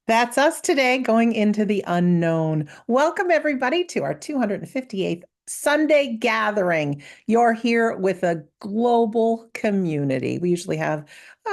That's us today going into the unknown. Welcome, everybody, to our 258th Sunday gathering. You're here with a global community. We usually have,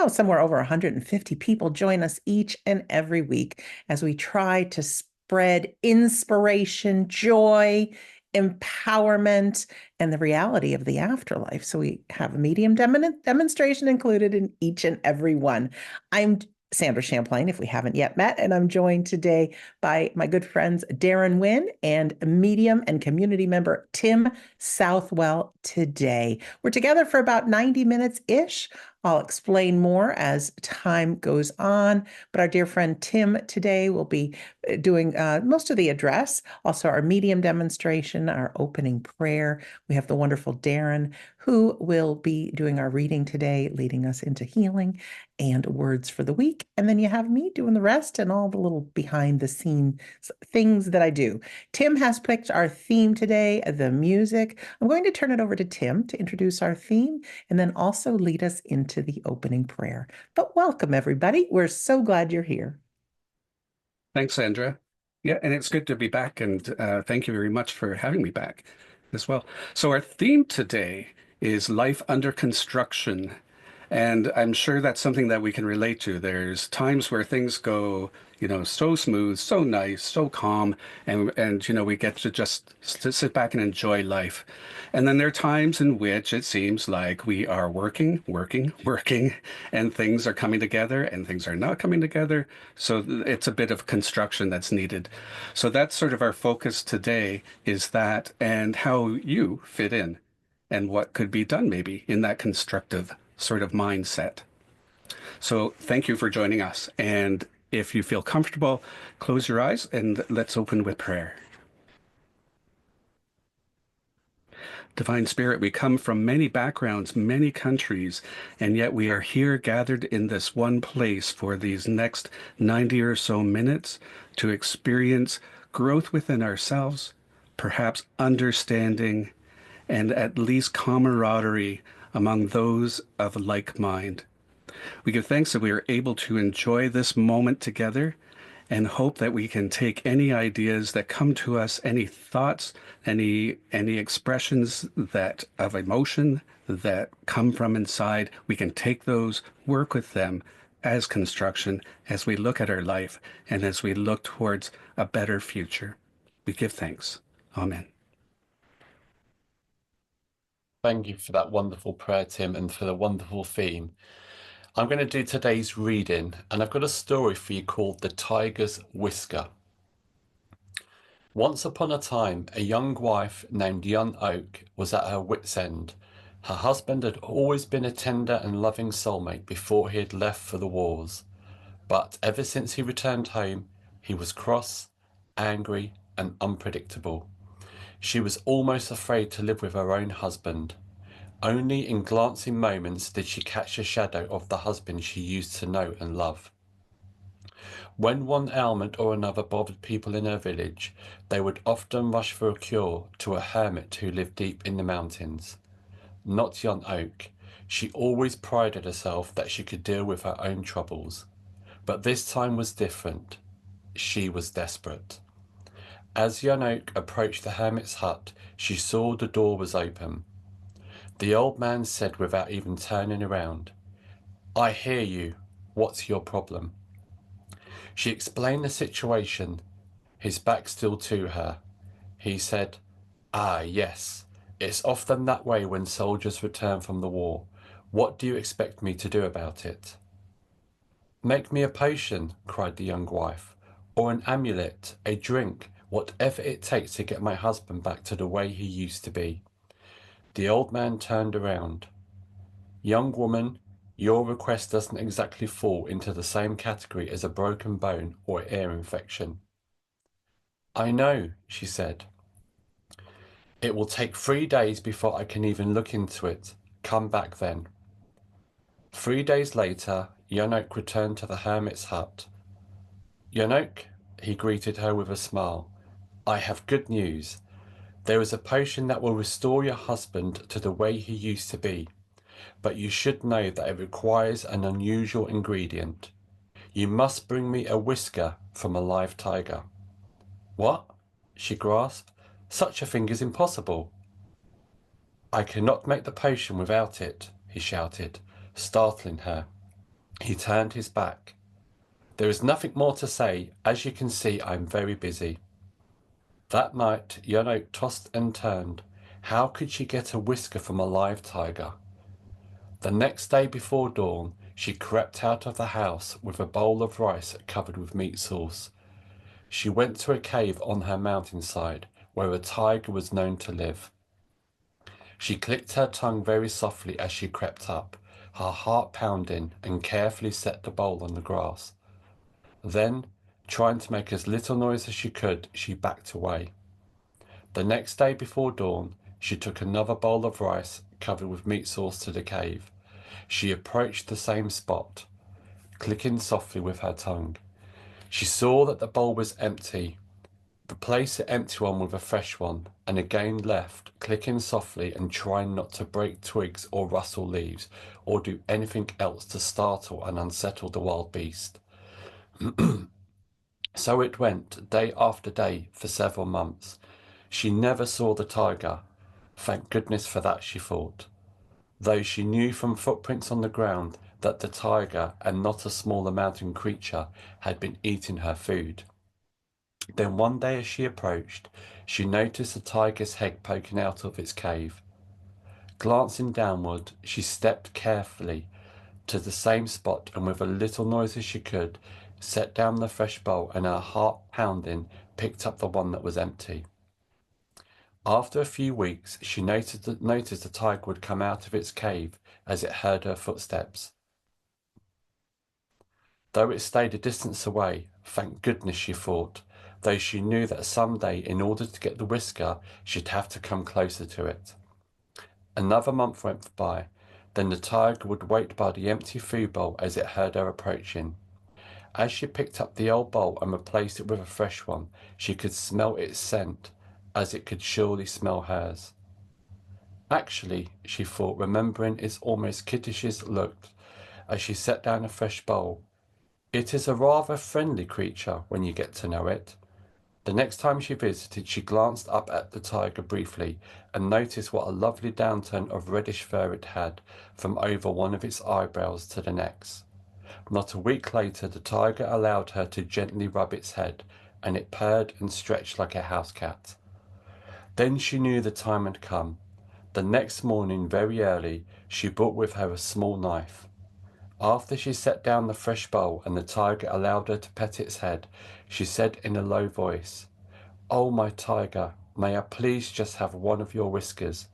somewhere over 150 people join us each and every week as we try to spread inspiration, joy, empowerment, and the reality of the afterlife. So we have a medium demonstration included in each and every one. I'm Sandra Champlain, if we haven't yet met, and I'm joined today by my good friends Darren Wynn and medium and community member Tim Southwell today. We're together for about 90 minutes-ish. I'll explain more as time goes on, but our dear friend Tim today will be doing most of the address, also our medium demonstration, our opening prayer. We have the wonderful Darren who will be doing our reading today, leading us into healing and words for the week. And then you have me doing the rest and all the little behind the scenes things that I do. Tim has picked our theme today, the music. I'm going to turn it over to Tim to introduce our theme and then also lead us into the opening prayer. But welcome, everybody. We're so glad you're here. Thanks, Sandra. Yeah, and it's good to be back, and thank you very much for having me back as well. So our theme today is life under construction, and I'm sure that's something that we can relate to. There's times where things go, so smooth, so nice, so calm, and we get to just sit back and enjoy life. And then there are times in which it seems like we are working, and things are coming together and things are not coming together. So it's a bit of construction that's needed. So that's sort of our focus today, is that and how you fit in and what could be done maybe in that constructive sort of mindset. So thank you for joining us. And if you feel comfortable, close your eyes and let's open with prayer. Divine Spirit, we come from many backgrounds, many countries, and yet we are here gathered in this one place for these next 90 or so minutes to experience growth within ourselves, perhaps understanding, and at least camaraderie among those of like mind. We give thanks that we are able to enjoy this moment together and hope that we can take any ideas that come to us, any thoughts, any expressions that of emotion that come from inside. We can take those, work with them as construction as we look at our life and as we look towards a better future. We give thanks. Amen. Thank you for that wonderful prayer, Tim, and for the wonderful theme. I'm going to do today's reading, and I've got a story for you called The Tiger's Whisker. Once upon a time, a young wife named Young Oak was at her wit's end. Her husband had always been a tender and loving soulmate before he had left for the wars. But ever since he returned home, he was cross, angry, and unpredictable. She was almost afraid to live with her own husband. Only in glancing moments did she catch a shadow of the husband she used to know and love. When one ailment or another bothered people in her village, they would often rush for a cure to a hermit who lived deep in the mountains. Not Young Oak. She always prided herself that she could deal with her own troubles. But this time was different. She was desperate. As Young Oak approached the hermit's hut, she saw the door was open. The old man said without even turning around, "I hear you. What's your problem?" She explained the situation, his back still to her. He said, "Ah, yes. It's often that way when soldiers return from the war. What do you expect me to do about it?" "Make me a potion," cried the young wife, "or an amulet, a drink, whatever it takes to get my husband back to the way he used to be." The old man turned around. "Young woman, your request doesn't exactly fall into the same category as a broken bone or ear infection." "I know," she said. "It will take 3 days before I can even look into it. Come back then." 3 days later, Yonoke returned to the hermit's hut. "Yonoke," he greeted her with a smile, "I have good news. There is a potion that will restore your husband to the way he used to be, but you should know that it requires an unusual ingredient. You must bring me a whisker from a live tiger. What? She grasped. Such a thing is impossible. I cannot make the potion without it, he shouted, startling her. He turned his back. There is nothing more to say. As you can see, I am very busy. That night, Yono tossed and turned. How could she get a whisker from a live tiger? The next day before dawn, she crept out of the house with a bowl of rice covered with meat sauce. She went to a cave on her mountainside, where a tiger was known to live. She clicked her tongue very softly as she crept up, her heart pounding, and carefully set the bowl on the grass. Then, trying to make as little noise as she could, she backed away. The next day before dawn, she took another bowl of rice covered with meat sauce to the cave. She approached the same spot, clicking softly with her tongue. She saw that the bowl was empty. Replace the empty one with a fresh one, and again left, clicking softly and trying not to break twigs or rustle leaves, or do anything else to startle and unsettle the wild beast. So it went, day after day, for several months. She never saw the tiger. Thank goodness for that, she thought, though she knew from footprints on the ground that the tiger, and not a smaller mountain creature, had been eating her food. Then one day as she approached, she noticed the tiger's head poking out of its cave. Glancing downward, she stepped carefully to the same spot and with a little noise as she could, set down the fresh bowl and her heart pounding, picked up the one that was empty. After a few weeks, she noticed the tiger would come out of its cave as it heard her footsteps. Though it stayed a distance away, thank goodness, she thought, though she knew that someday, in order to get the whisker, she'd have to come closer to it. Another month went by. Then the tiger would wait by the empty food bowl as it heard her approaching. As she picked up the old bowl and replaced it with a fresh one, she could smell its scent, as it could surely smell hers. Actually, she thought, remembering its almost kittish look as she set down a fresh bowl, it is a rather friendly creature when you get to know it. The next time she visited, she glanced up at the tiger briefly and noticed what a lovely downturn of reddish fur it had from over one of its eyebrows to the next. Not a week later, the tiger allowed her to gently rub its head, and it purred and stretched like a house cat. Then she knew the time had come. The next morning, very early, she brought with her a small knife. After she set down the fresh bowl and the tiger allowed her to pet its head, she said in a low voice, "Oh, my tiger, may I please just have one of your whiskers?"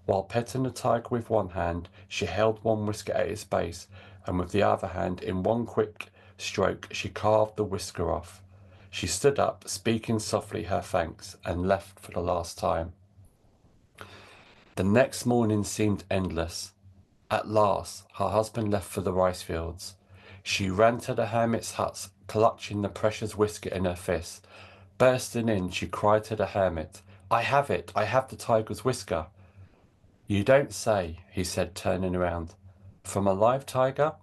While petting the tiger with one hand, she held one whisker at its base, and with the other hand, in one quick stroke, she carved the whisker off. She stood up, speaking softly her thanks, and left for the last time. The next morning seemed endless. At last, her husband left for the rice fields. She ran to the hermit's hut, clutching the precious whisker in her fist. Bursting in, she cried to the hermit, "I have it! I have the tiger's whisker!" "You don't say," he said, turning around. "From a live tiger?"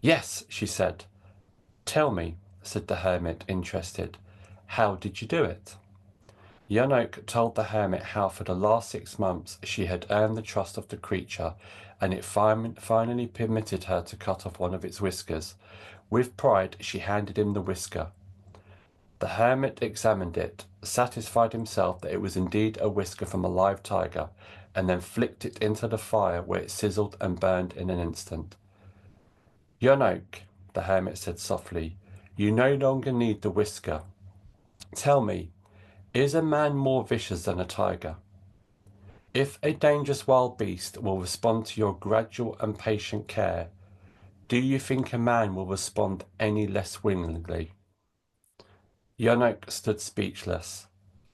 "Yes," she said. "Tell me," said the hermit, interested. "How did you do it?" Young Oak told the hermit how for the last 6 months she had earned the trust of the creature, and it finally permitted her to cut off one of its whiskers. With pride, she handed him the whisker. The hermit examined it, satisfied himself that it was indeed a whisker from a live tiger, and then flicked it into the fire, where it sizzled and burned in an instant. "Young Oak," the hermit said softly, "you no longer need the whisker. Tell me, is a man more vicious than a tiger? If a dangerous wild beast will respond to your gradual and patient care, do you think a man will respond any less willingly?" Yanok stood speechless.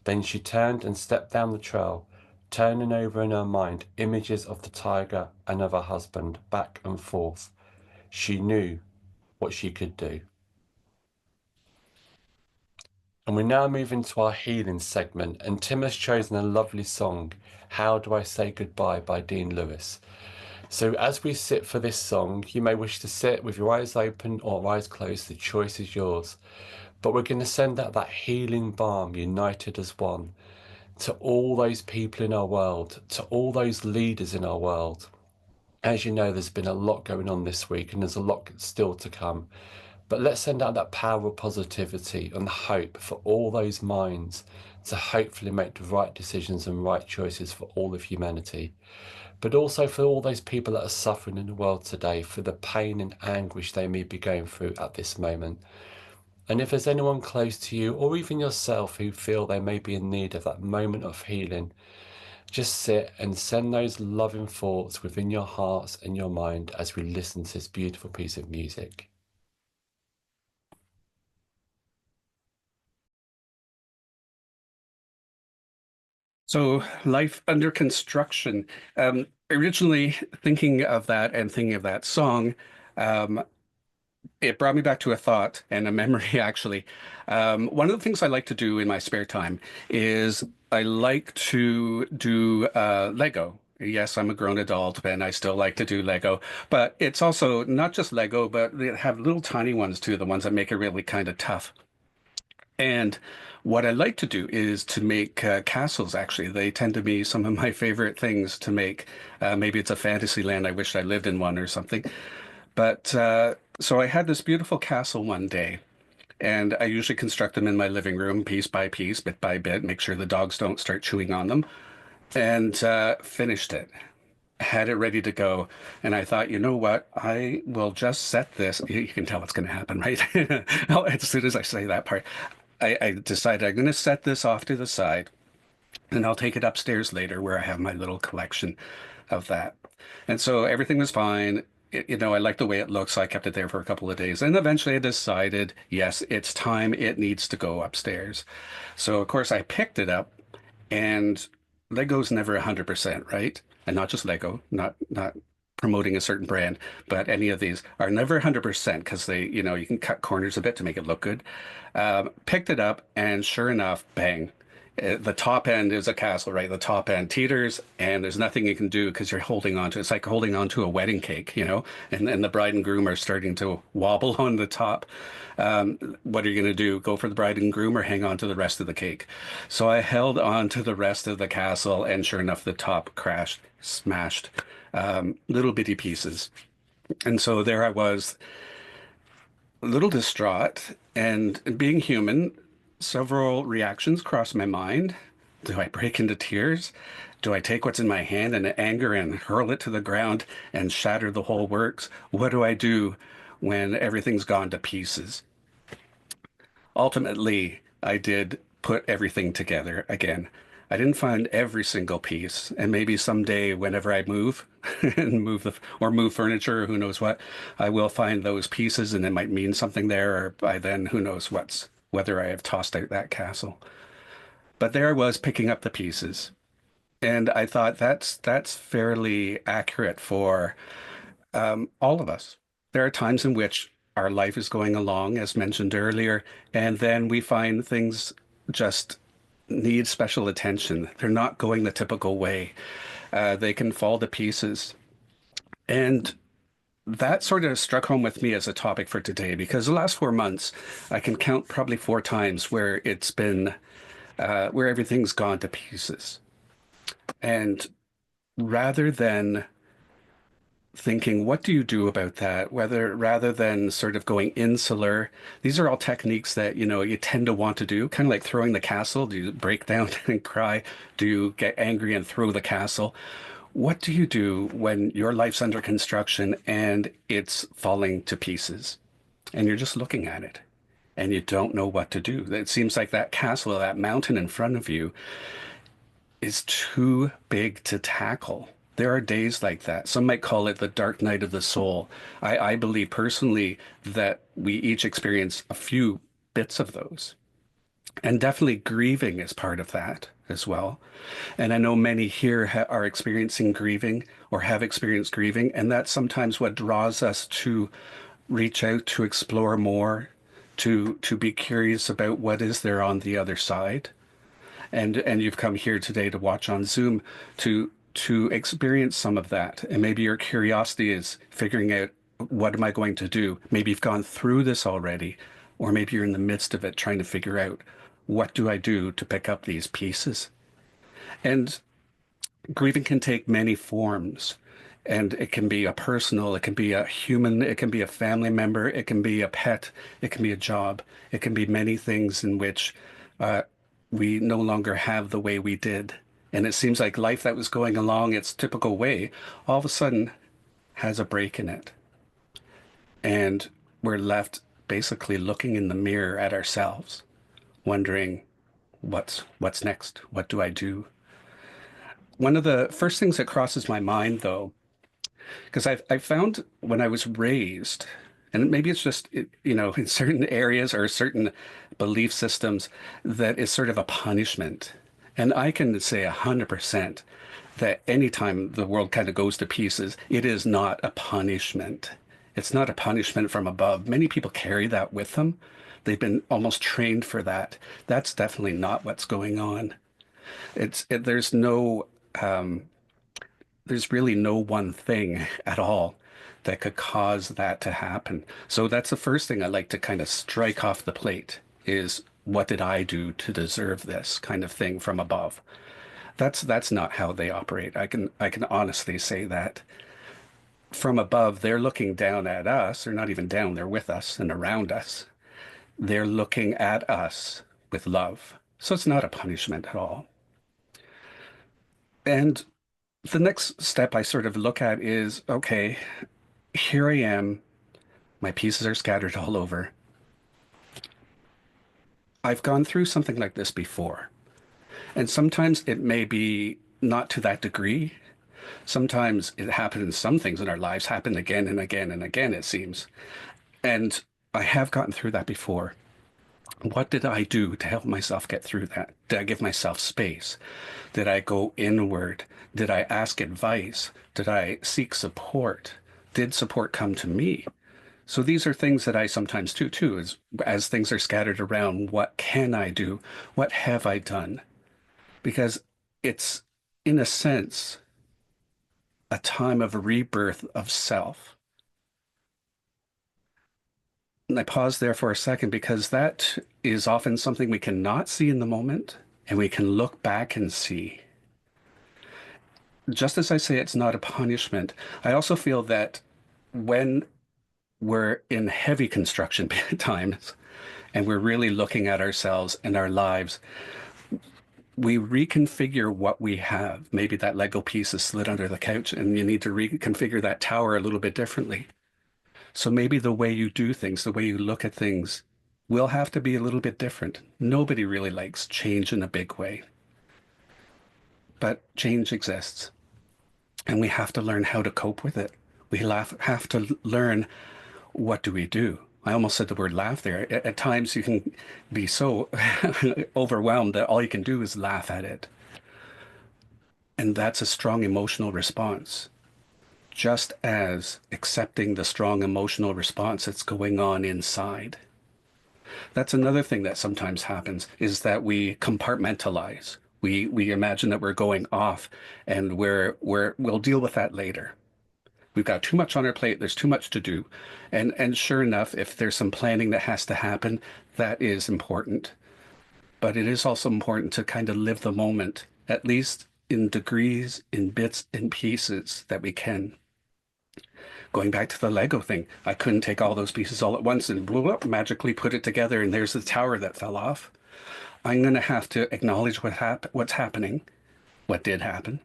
Then she turned and stepped down the trail, turning over in her mind images of the tiger and of her husband, back and forth. She knew what she could do. And we now move into our healing segment, and Tim has chosen a lovely song, "How Do I Say Goodbye" by Dean Lewis. So as we sit for this song, you may wish to sit with your eyes open or eyes closed. The choice is yours. But we're going to send out that healing balm, united as one, to all those people in our world, to all those leaders in our world. As you know, there's been a lot going on this week and there's a lot still to come. But let's send out that power of positivity and hope for all those minds to hopefully make the right decisions and right choices for all of humanity. But also for all those people that are suffering in the world today, for the pain and anguish they may be going through at this moment. And if there's anyone close to you, or even yourself, who feel they may be in need of that moment of healing, just sit and send those loving thoughts within your hearts and your mind as we listen to this beautiful piece of music. So, life under construction. Originally thinking of that and thinking of that song, um, it brought me back to a thought and a memory, actually. One of the things I like to do in my spare time is I like to do Lego. Yes, I'm a grown adult and I still like to do Lego, but it's also not just Lego, but they have little tiny ones too, the ones that make it really kind of tough. And what I like to do is to make castles, actually. They tend to be some of my favorite things to make. Maybe it's a fantasy land. I wish I lived in one or something. But so I had this beautiful castle one day, and I usually construct them in my living room, piece by piece, bit by bit, make sure the dogs don't start chewing on them, and finished it. Had it ready to go. And I thought, you know what? I will just set this. You can tell what's going to happen, right? As soon as I say that part, I decided I'm going to set this off to the side and I'll take it upstairs later where I have my little collection of that. And so everything was fine. I like the way it looks, so I kept it there for a couple of days. And eventually I decided, yes, it's time. It needs to go upstairs. So, of course, I picked it up, and Lego's never 100%, right? And not just Lego, not promoting a certain brand, but any of these are never 100% because you can cut corners a bit to make it look good. Picked it up, and sure enough, bang. The top end is a castle, right? The top end teeters, and there's nothing you can do because you're holding on to it. It's like holding on to a wedding cake, and the bride and groom are starting to wobble on the top. What are you going to do? Go for the bride and groom or hang on to the rest of the cake? So I held on to the rest of the castle, and sure enough, the top crashed, smashed, little bitty pieces. And so there I was, a little distraught, and being human, several reactions crossed my mind. Do I break into tears? Do I take what's in my hand in anger and hurl it to the ground and shatter the whole works? What do I do when everything's gone to pieces? Ultimately, I did put everything together again. I didn't find every single piece, and maybe someday, whenever I move and move furniture or who knows what, I will find those pieces, and it might mean something there. Or by then, who knows whether I have tossed out that castle. But there I was picking up the pieces, and I thought that's fairly accurate for all of us. There are times in which our life is going along, as mentioned earlier, and then we find things just need special attention. They're not going the typical way. They can fall to pieces. And that sort of struck home with me as a topic for today because the last 4 months, I can count probably 4 times where it's been, where everything's gone to pieces. And rather than thinking, what do you do about that? Rather than sort of going insular, these are all techniques that, you tend to want to do, kind of like throwing the castle. Do you break down and cry? Do you get angry and throw the castle? What do you do when your life's under construction and it's falling to pieces and you're just looking at it and you don't know what to do? It seems like that castle, that mountain in front of you is too big to tackle. There are days like that. Some might call it the dark night of the soul. I believe personally that we each experience a few bits of those. And definitely grieving is part of that as well. And I know many here are experiencing grieving or have experienced grieving, and that's sometimes what draws us to reach out to explore more, to be curious about what is there on the other side. And you've come here today to watch on Zoom to to experience some of that. And maybe your curiosity is figuring out, what am I going to do? Maybe you've gone through this already, or maybe you're in the midst of it trying to figure out, what do I do to pick up these pieces? And grieving can take many forms. And it can be a personal, it can be a human, it can be a family member, it can be a pet, it can be a job, it can be many things in which uh, we no longer have the way we did. And it seems like life that was going along its typical way all of a sudden has a break in it. And we're left basically looking in the mirror at ourselves, wondering, what's next? What do I do? One of the first things that crosses my mind, though, because I found when I was raised, and maybe it's just, in certain areas or certain belief systems, that is sort of a punishment. And I can say 100% that anytime the world kind of goes to pieces, it is not a punishment. It's not a punishment from above. Many people carry that with them. They've been almost trained for that. That's definitely not what's going on. There's really no one thing at all that could cause that to happen. So that's the first thing I like to kind of strike off the plate is, what did I do to deserve this kind of thing from above? That's not how they operate. I can honestly say that. From above, they're looking down at us. They're not even down, they're with us and around us. They're looking at us with love. So it's not a punishment at all. And the next step I sort of look at is, okay, here I am. My pieces are scattered all over. I've gone through something like this before. And sometimes it may be not to that degree. Sometimes it happens, some things in our lives happen again and again and again, it seems. And I have gotten through that before. What did I do to help myself get through that? Did I give myself space? Did I go inward? Did I ask advice? Did I seek support? Did support come to me? So these are things that I sometimes do too, is as things are scattered around, what can I do? What have I done? Because it's, in a sense, a time of rebirth of self. And I pause there for a second because that is often something we cannot see in the moment and we can look back and see. Just as I say it's not a punishment, I also feel that when we're in heavy construction times and we're really looking at ourselves and our lives, we reconfigure what we have. Maybe that Lego piece is slid under the couch and you need to reconfigure that tower a little bit differently. So maybe the way you do things, the way you look at things, will have to be a little bit different. Nobody really likes change in a big way, but change exists and we have to learn how to cope with it. We have to learn, what do we do? I almost said the word laugh there. At times you can be so overwhelmed that all you can do is laugh at it. And that's a strong emotional response. Just as accepting the strong emotional response that's going on inside. That's another thing that sometimes happens, is that we compartmentalize. We imagine that we're going off and we'll deal with that later. We've got too much on our plate. There's too much to do. And sure enough, if there's some planning that has to happen, that is important. But it is also important to kind of live the moment, at least in degrees, in bits and pieces that we can. Going back to the Lego thing, I couldn't take all those pieces all at once and magically put it together, and there's the tower that fell off. I'm going to have to acknowledge what's happening, what did happen,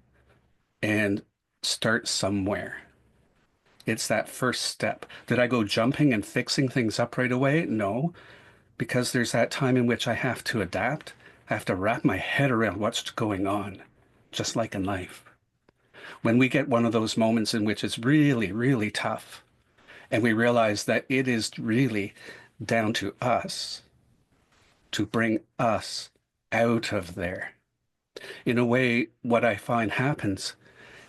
and start somewhere. It's that first step. Did I go jumping and fixing things up right away? No, because there's that time in which I have to adapt. I have to wrap my head around what's going on, just like in life. When we get one of those moments in which it's really, really tough, and we realize that it is really down to us to bring us out of there. In a way, what I find happens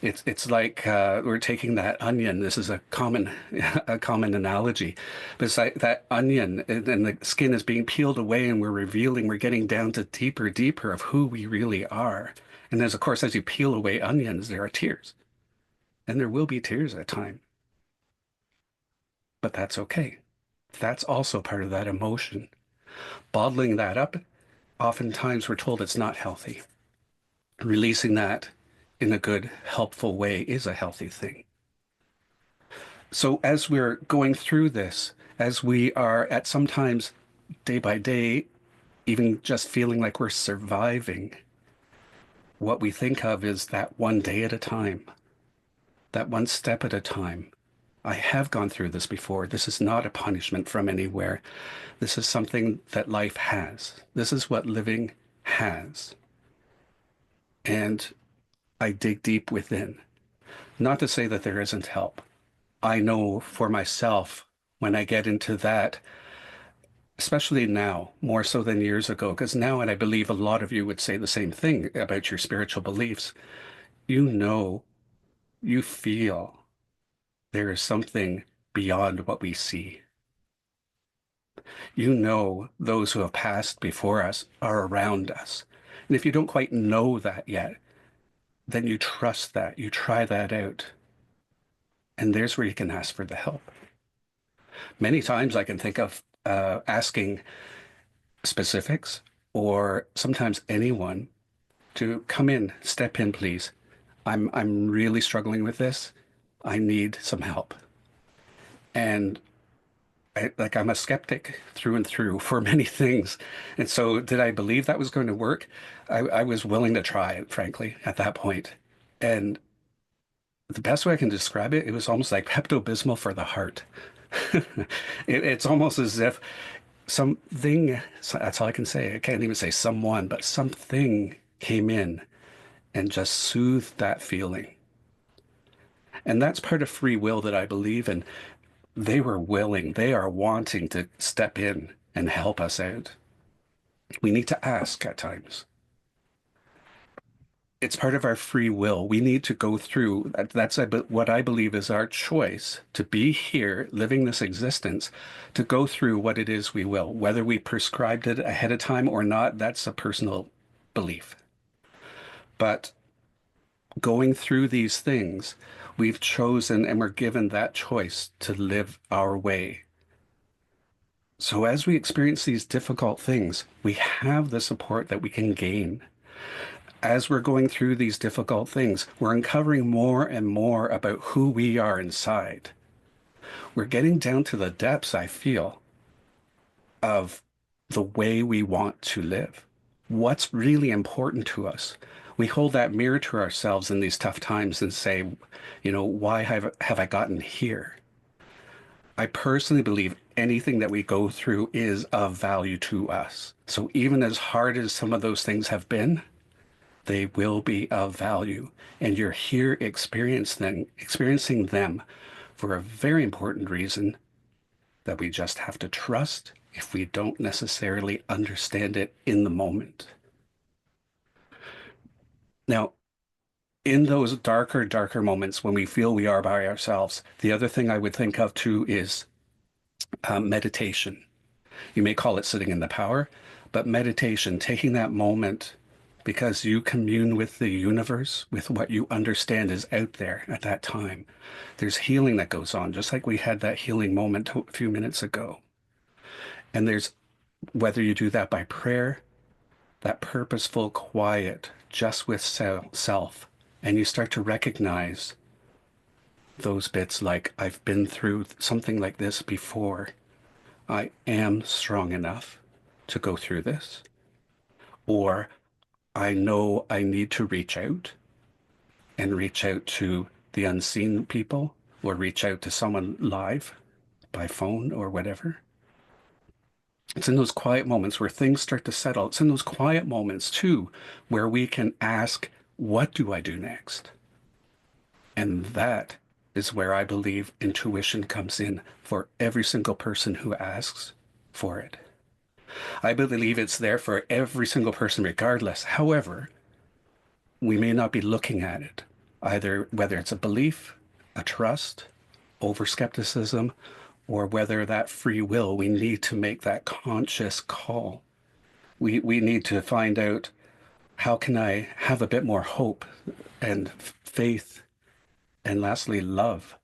It's like we're taking that onion. This is a common a common analogy, but it's like that onion, and the skin is being peeled away, and we're revealing, we're getting down to deeper of who we really are. And as of course, as you peel away onions, there are tears, and there will be tears at times, but that's okay. That's also part of that emotion. Bottling that up, oftentimes we're told it's not healthy. Releasing that in a good, helpful way is a healthy thing. So as we're going through this, as we are at sometimes day by day, even just feeling like we're surviving, what we think of is that one day at a time, that one step at a time. I have gone through this before. This is not a punishment from anywhere. This is something that life has. This is what living has. And I dig deep within. Not to say that there isn't help. I know for myself when I get into that, especially now, more so than years ago, because now, and I believe a lot of you would say the same thing about your spiritual beliefs, you know, you feel there is something beyond what we see. You know, those who have passed before us are around us. And if you don't quite know that yet, then you trust that, you try that out. And there's where you can ask for the help. Many times I can think of asking specifics or sometimes anyone to come in, step in, please. I'm really struggling with this. I need some help. And I'm a skeptic through and through for many things. And so did I believe that was going to work? I was willing to try it, frankly, at that point. And the best way I can describe it, it was almost like Pepto-Bismol for the heart. It's almost as if something, that's all I can say. I can't even say someone, but something came in and just soothed that feeling. And that's part of free will that I believe in. They were willing, they are wanting to step in and help us out. We need to ask at times. It's part of our free will. We need to go through, that's what I believe is our choice to be here, living this existence, to go through what it is we will. Whether we prescribed it ahead of time or not, that's a personal belief. But going through these things, we've chosen and we're given that choice to live our way. So as we experience these difficult things, we have the support that we can gain. As we're going through these difficult things, we're uncovering more and more about who we are inside. We're getting down to the depths, I feel, of the way we want to live. What's really important to us? We hold that mirror to ourselves in these tough times and say, why have I gotten here? I personally believe anything that we go through is of value to us. So even as hard as some of those things have been, they will be of value. And you're here experiencing them for a very important reason that we just have to trust if we don't necessarily understand it in the moment. Now, in those darker moments when we feel we are by ourselves, the other thing I would think of too is meditation. You may call it sitting in the power, but meditation, taking that moment because you commune with the universe, with what you understand is out there at that time. There's healing that goes on, just like we had that healing moment a few minutes ago. And there's, whether you do that by prayer, that purposeful quiet, just with self, and you start to recognize those bits like, I've been through something like this before. I am strong enough to go through this. Or I know I need to reach out to the unseen people or reach out to someone live by phone or whatever. It's in those quiet moments where things start to settle. It's in those quiet moments too, where we can ask, what do I do next? And that is where I believe intuition comes in for every single person who asks for it. I believe it's there for every single person regardless. However, we may not be looking at it. either whether it's a belief, a trust, over skepticism, or whether that free will, we need to make that conscious call. We need to find out, how can I have a bit more hope and faith, and lastly, love?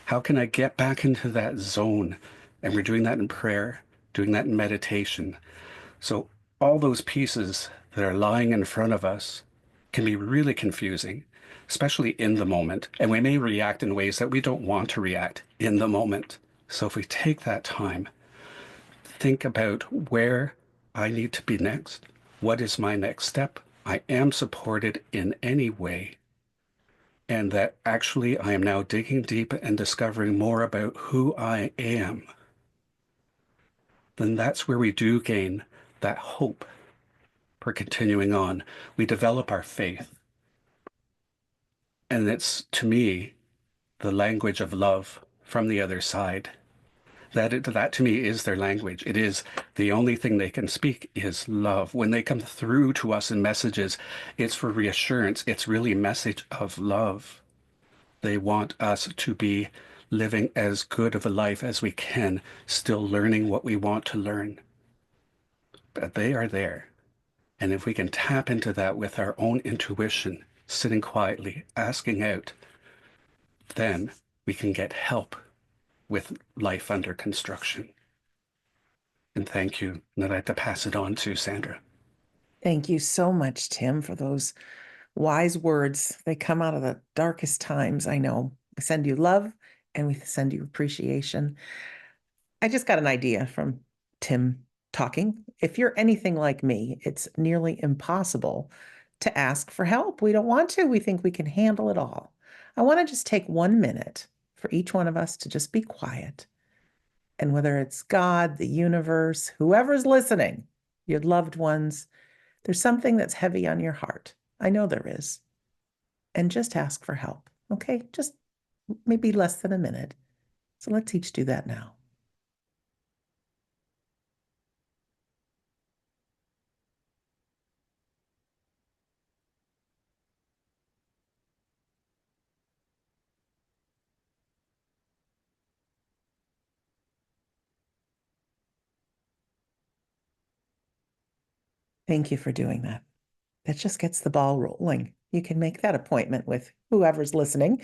How can I get back into that zone? And we're doing that in prayer, doing that in meditation. So all those pieces that are lying in front of us can be really confusing, especially in the moment. And we may react in ways that we don't want to react in the moment. So if we take that time, think about where I need to be next. What is my next step? I am supported in any way. And that actually I am now digging deep and discovering more about who I am. Then that's where we do gain that hope for continuing on. We develop our faith. And it's, to me, the language of love from the other side. That to me is their language. It is the only thing they can speak is love. When they come through to us in messages, it's for reassurance. It's really a message of love. They want us to be living as good of a life as we can, still learning what we want to learn. But they are there. And if we can tap into that with our own intuition, sitting quietly, asking out, then we can get help with life under construction. And thank you. And I'd like to pass it on to Sandra. Thank you so much, Tim, for those wise words. They come out of the darkest times, I know. We send you love and we send you appreciation. I just got an idea from Tim talking. If you're anything like me, it's nearly impossible to ask for help. We don't want to. We think we can handle it all. I want to just take 1 minute for each one of us to just be quiet. And whether it's God, the universe, whoever's listening, your loved ones, there's something that's heavy on your heart. I know there is. And just ask for help. Okay? Just maybe less than a minute. So let's each do that now. Thank you for doing that. That just gets the ball rolling. You can make that appointment with whoever's listening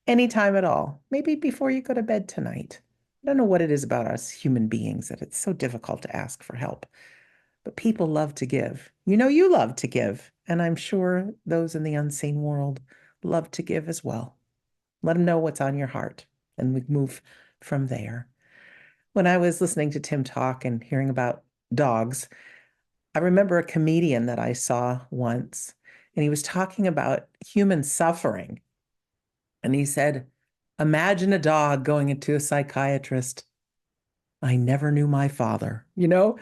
anytime at all, maybe before you go to bed tonight. I don't know what it is about us human beings that it's so difficult to ask for help, but people love to give. You know, you love to give, and I'm sure those in the unseen world love to give as well. Let them know what's on your heart, and we move from there. When I was listening to Tim talk and hearing about dogs, I remember a comedian that I saw once, and he was talking about human suffering. And he said, imagine a dog going into a psychiatrist. I never knew my father. You know,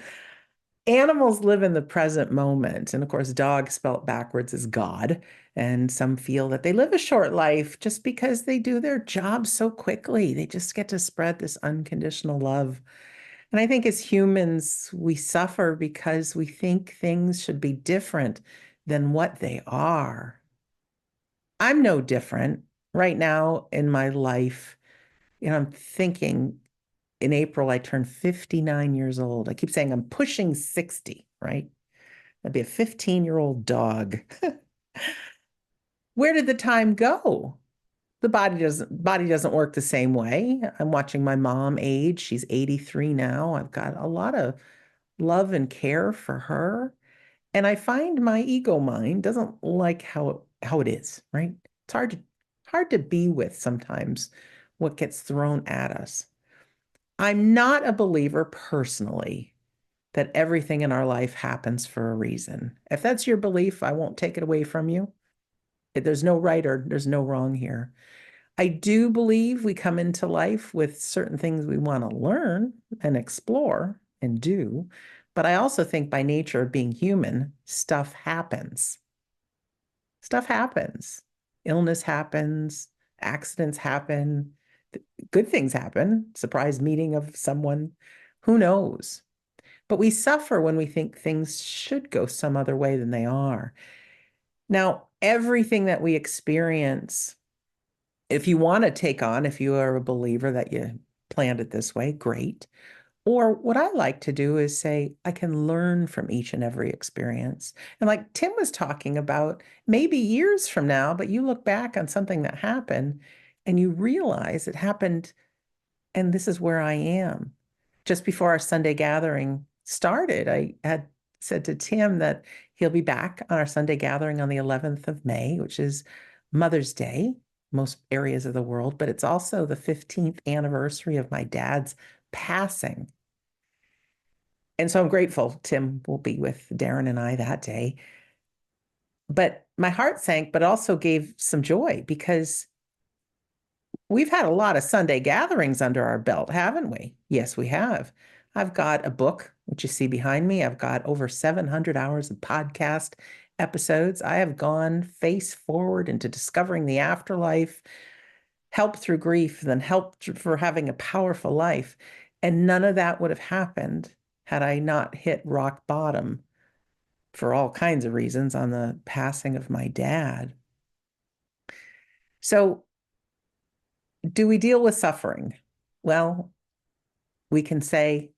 animals live in the present moment. And of course, dog spelt backwards is God. And some feel that they live a short life just because they do their job so quickly. They just get to spread this unconditional love. And I think as humans, we suffer because we think things should be different than what they are. I'm no different right now in my life. You know, I'm thinking in April, I turned 59 years old. I keep saying I'm pushing 60, right? I'd be a 15-year-old dog. Where did the time go? The body doesn't work the same way. I'm watching my mom age. She's 83 now. I've got a lot of love and care for her. And I find my ego mind doesn't like how it is, right? It's hard to be with sometimes what gets thrown at us. I'm not a believer personally that everything in our life happens for a reason. If that's your belief, I won't take it away from you. There's no right or there's no wrong here. I do believe we come into life with certain things we want to learn and explore and do. But I also think by nature of being human, stuff happens. Stuff happens. Illness happens, accidents happen, good things happen, surprise meeting of someone, who knows? But we suffer when we think things should go some other way than they are. Now, everything that we experience, if you want to take on, if you are a believer that you planned it this way, great. Or what I like to do is say, I can learn from each and every experience. And like Tim was talking about, maybe years from now, but you look back on something that happened and you realize it happened, and this is where I am. Just before our Sunday gathering started, I had said to Tim that he'll be back on our Sunday gathering on the 11th of May, which is Mother's Day, most areas of the world, but it's also the 15th anniversary of my dad's passing. And so I'm grateful Tim will be with Darren and I that day. But my heart sank, but also gave some joy because we've had a lot of Sunday gatherings under our belt, haven't we? Yes, we have. I've got a book, which you see behind me. I've got over 700 hours of podcast episodes. I have gone face forward into discovering the afterlife, help through grief, then help for having a powerful life. And none of that would have happened had I not hit rock bottom for all kinds of reasons on the passing of my dad. So, do we deal with suffering? Well, we can say,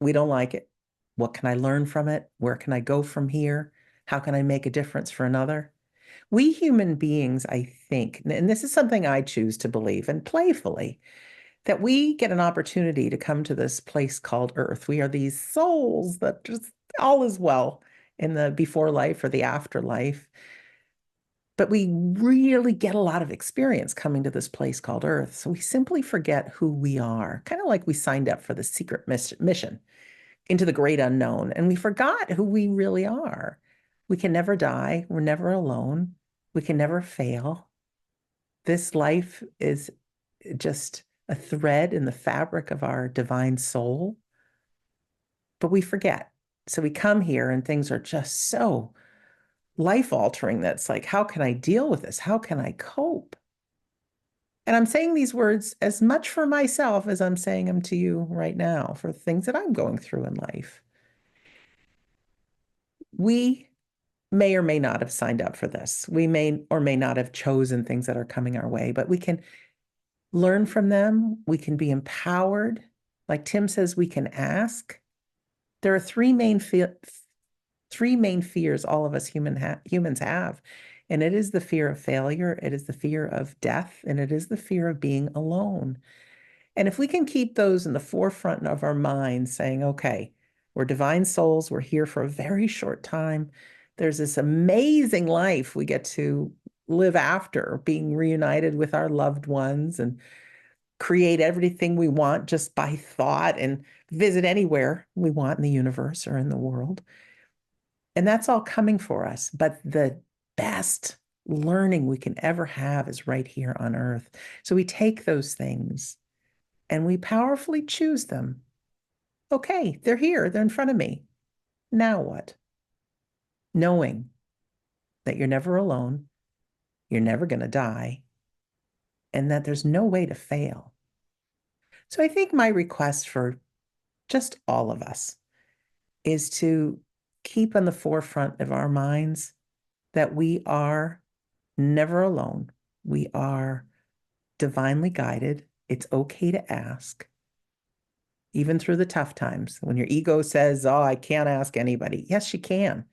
we don't like it. What can I learn from it? Where can I go from here? How can I make a difference for another? We human beings, I think, and this is something I choose to believe, and playfully, that we get an opportunity to come to this place called Earth. We are these souls that just all is well in the before life or the afterlife. But we really get a lot of experience coming to this place called Earth. So we simply forget who we are, kind of like we signed up for the secret mission into the great unknown, and we forgot who we really are. We can never die. We're never alone. We can never fail. This life is just a thread in the fabric of our divine soul, but we forget. So we come here and things are just so life altering that's like, how can I deal with this? How can I cope? And I'm saying these words as much for myself as I'm saying them to you right now for things that I'm going through in life. We may or may not have signed up for this. We may or may not have chosen things that are coming our way, but we can learn from them. We can be empowered. Like Tim says, we can ask. There are three main fears all of us humans have. And it is the fear of failure, it is the fear of death, and it is the fear of being alone. And if we can keep those in the forefront of our minds, saying, okay, we're divine souls, we're here for a very short time. There's this amazing life we get to live after being reunited with our loved ones and create everything we want just by thought and visit anywhere we want in the universe or in the world. And that's all coming for us. But the best learning we can ever have is right here on Earth. So we take those things and we powerfully choose them. Okay, they're here, they're in front of me. Now what? Knowing that you're never alone, you're never going to die, and that there's no way to fail. So I think my request for just all of us is to keep on the forefront of our minds that we are never alone. We are divinely guided. It's okay to ask, even through the tough times. When your ego says, oh, I can't ask anybody. Yes, you can.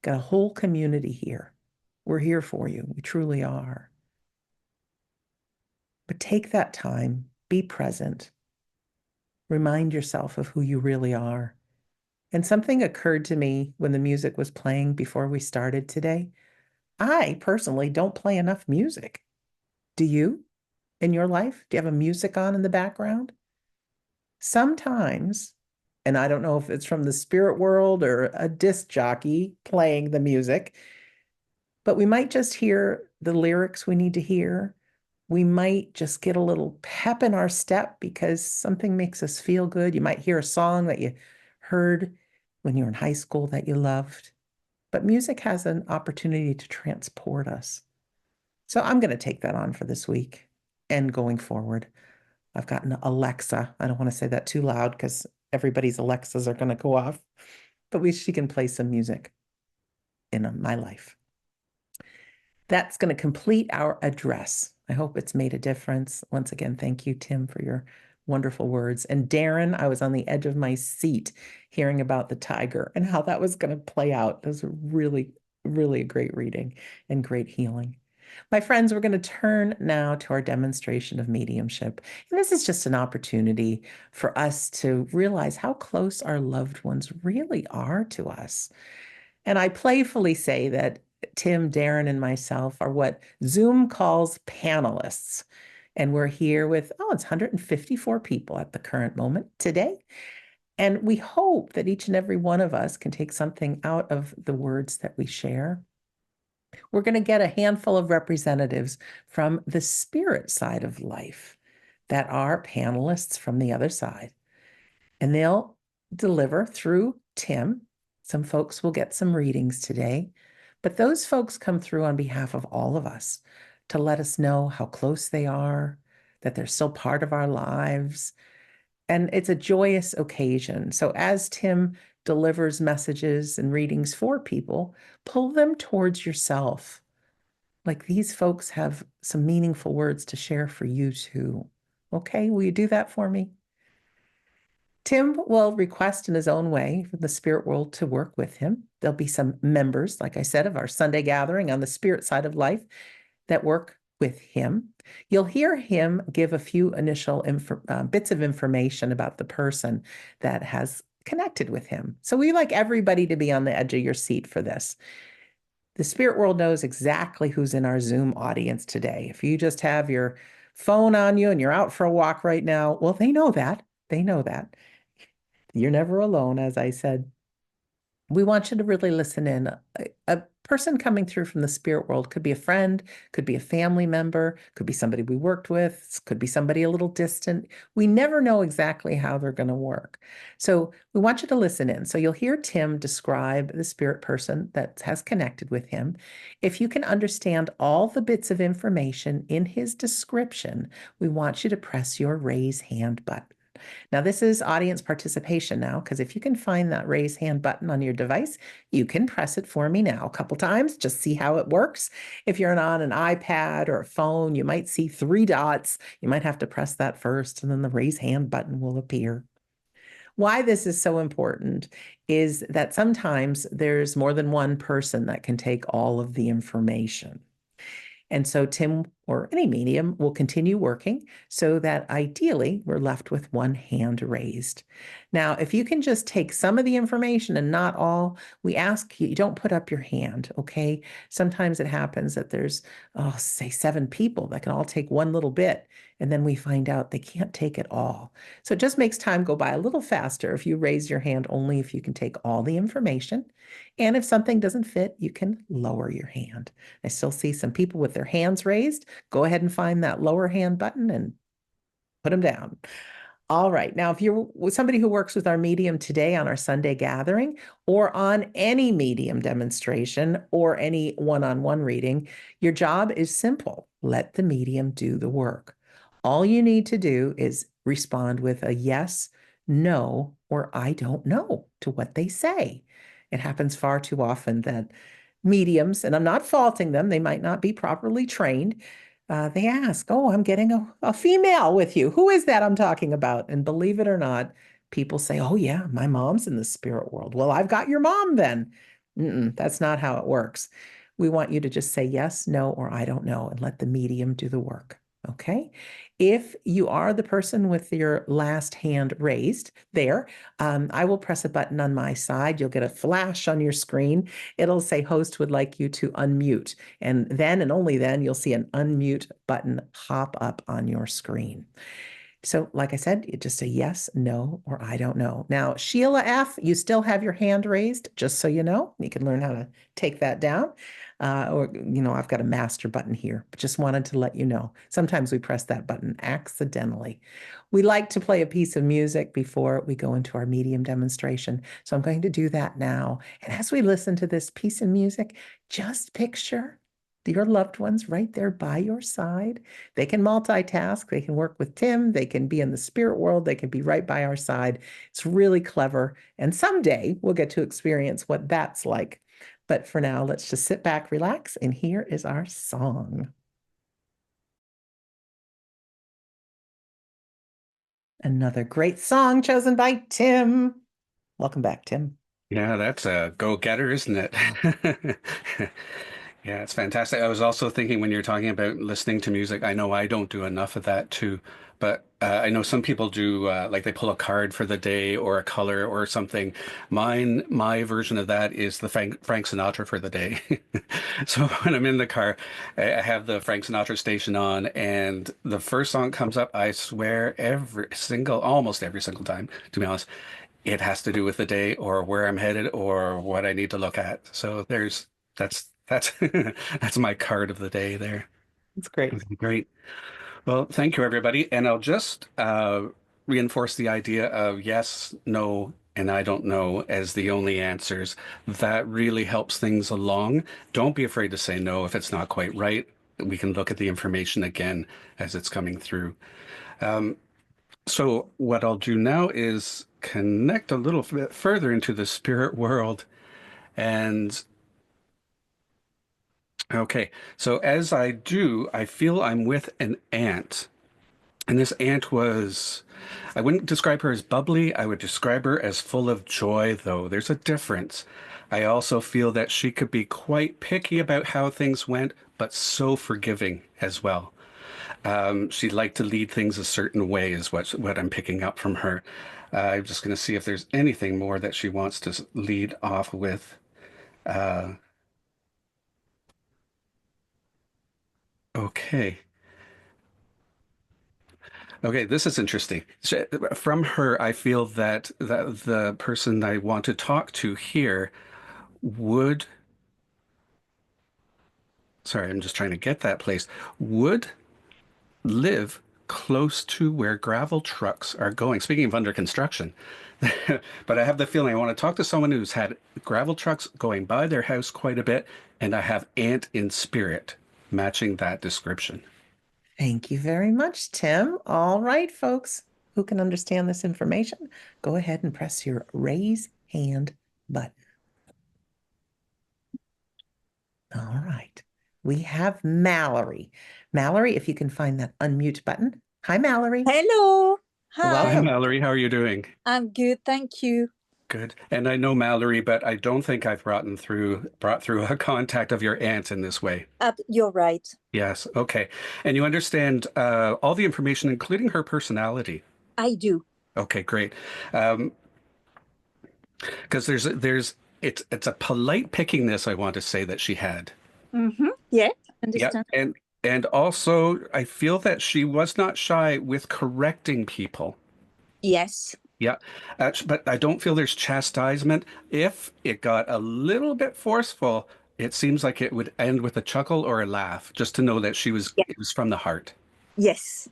Got a whole community here. We're here for you. We truly are. But take that time, be present, remind yourself of who you really are. And something occurred to me when the music was playing before we started today. I personally don't play enough music. Do you in your life? Do you have a music on in the background? Sometimes, and I don't know if it's from the spirit world or a disc jockey playing the music, but we might just hear the lyrics we need to hear. We might just get a little pep in our step because something makes us feel good. You might hear a song that you heard when you were in high school that you loved. But music has an opportunity to transport us. So I'm going to take that on for this week and going forward. I've got an Alexa. I don't want to say that too loud because everybody's Alexas are going to go off, but she can play some music in my life. That's going to complete our address. I hope it's made a difference. Once again, thank you, Tim, for your wonderful words. And Darren, I was on the edge of my seat hearing about the tiger and how that was going to play out. It was really, really a great reading and great healing. My friends, we're going to turn now to our demonstration of mediumship. And this is just an opportunity for us to realize how close our loved ones really are to us. And I playfully say that Tim, Darren, and myself are what Zoom calls panelists. And we're here with, it's 154 people at the current moment today. And we hope that each and every one of us can take something out of the words that we share. We're going to get a handful of representatives from the spirit side of life that are panelists from the other side. And they'll deliver through Tim. Some folks will get some readings today, but those folks come through on behalf of all of us to let us know how close they are, that they're still part of our lives. And it's a joyous occasion. So as Tim delivers messages and readings for people, pull them towards yourself. Like these folks have some meaningful words to share for you too. Okay, will you do that for me? Tim will request in his own way for the spirit world to work with him. There'll be some members, like I said, of our Sunday gathering on the spirit side of life that work with him. You'll hear him give a few initial bits of information about the person that has connected with him. So we like everybody to be on the edge of your seat for this. The spirit world knows exactly who's in our Zoom audience today. If you just have your phone on you and you're out for a walk right now, well, they know that. They know that. You're never alone, as I said. We want you to really listen in. A person coming through from the spirit world could be a friend, could be a family member, could be somebody we worked with, could be somebody a little distant. We never know exactly how they're going to work. So we want you to listen in. So you'll hear Tim describe the spirit person that has connected with him. If you can understand all the bits of information in his description, we want you to press your raise hand button. Now, this is audience participation now, because if you can find that raise hand button on your device, you can press it for me now a couple times, just see how it works. If you're on an iPad or a phone, you might see 3 dots. You might have to press that first, and then the raise hand button will appear. Why this is so important is that sometimes there's more than one person that can take all of the information. And so Tim or any medium will continue working so that ideally we're left with one hand raised. Now, if you can just take some of the information and not all, we ask you don't put up your hand, okay? Sometimes it happens that there's, say 7 people that can all take one little bit, and then we find out they can't take it all. So it just makes time go by a little faster if you raise your hand only if you can take all the information. And if something doesn't fit, you can lower your hand. I still see some people with their hands raised. Go ahead and find that lower hand button and put them down. All right. Now, if you're with somebody who works with our medium today on our Sunday gathering or on any medium demonstration or any one-on-one reading, your job is simple. Let the medium do the work. All you need to do is respond with a yes, no, or I don't know to what they say. It happens far too often that mediums, and I'm not faulting them, they might not be properly trained. They ask, I'm getting a female with you. Who is that I'm talking about? And believe it or not, people say, oh yeah, my mom's in the spirit world. Well, I've got your mom then. That's not how it works. We want you to just say yes, no, or I don't know, and let the medium do the work. Okay. If you are the person with your last hand raised there, I will press a button on my side. You'll get a flash on your screen. It'll say host would like you to unmute. And then and only then you'll see an unmute button pop up on your screen. So like I said, you just say yes, no, or I don't know. Now, Sheila F., you still have your hand raised, just so you know. You can learn how to take that down. I've got a master button here, but just wanted to let you know. Sometimes we press that button accidentally. We like to play a piece of music before we go into our medium demonstration. So I'm going to do that now. And as we listen to this piece of music, just picture your loved ones right there by your side. They can multitask. They can work with Tim. They can be in the spirit world. They can be right by our side. It's really clever. And someday we'll get to experience what that's like. But for now, let's just sit back, relax, and here is our song. Another great song chosen by Tim. Welcome back, Tim. Yeah, that's a go-getter, isn't it? Yeah, it's fantastic. I was also thinking when you're talking about listening to music, I know I don't do enough of that too, but I know some people do, like they pull a card for the day or a color or something. My version of that is the Frank Sinatra for the day. So when I'm in the car, I have the Frank Sinatra station on, and the first song comes up. I swear almost every single time, to be honest, it has to do with the day or where I'm headed or what I need to look at. So that's that's my card of the day there. It's great. Okay, great. Well, thank you, everybody. And I'll just reinforce the idea of yes, no, and I don't know as the only answers. That really helps things along. Don't be afraid to say no if it's not quite right. We can look at the information again as it's coming through. So what I'll do now is connect a little bit further into the spirit world. And okay, so as I do, I feel I'm with an ant. And this ant was, I wouldn't describe her as bubbly. I would describe her as full of joy, though. There's a difference. I also feel that she could be quite picky about how things went, but so forgiving as well. She'd like to lead things a certain way, is what I'm picking up from her. I'm just going to see if there's anything more that she wants to lead off with. Okay. Okay, this is interesting. From her, I feel that the person I want to talk to here would, sorry, I'm just trying to get that place, would live close to where gravel trucks are going. Speaking of under construction, but I have the feeling I want to talk to someone who's had gravel trucks going by their house quite a bit, and I have ant in spirit matching that description. Thank you very much, Tim. All right, folks who can understand this information, go ahead and press your raise hand button. All right. We have Mallory. Mallory, if you can find that unmute button. Hi, Mallory. Hello. Hi. Hi, Welcome. Mallory. How are you doing? I'm good, thank you. Good. And I know Mallory, but I don't think I've brought through a contact of your aunt in this way. You're right. Yes. Okay. And you understand all the information, including her personality. I do. Okay, great. Because it's a polite pickingness, I want to say, that she had. Mm-hmm. Yeah, Yeah. understand. And also I feel that she was not shy with correcting people. Yes. Yeah, but I don't feel there's chastisement. If it got a little bit forceful, it seems like it would end with a chuckle or a laugh, just to know that Yeah. it was from the heart. Yes.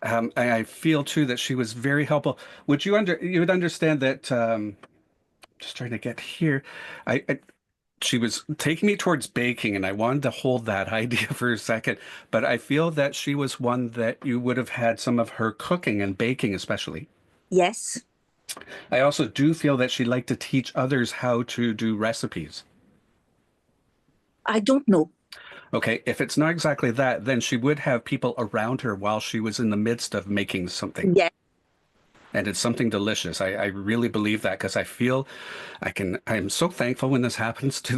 I feel too that she was very helpful. You would understand that, just trying to get here. She was taking me towards baking, and I wanted to hold that idea for a second, but I feel that she was one that you would have had some of her cooking and baking, especially. Yes. I also do feel that she liked to teach others how to do recipes. I don't know. Okay, if it's not exactly that, then she would have people around her while she was in the midst of making something. Yeah. And it's something delicious. I really believe that because I feel I'm so thankful when this happens to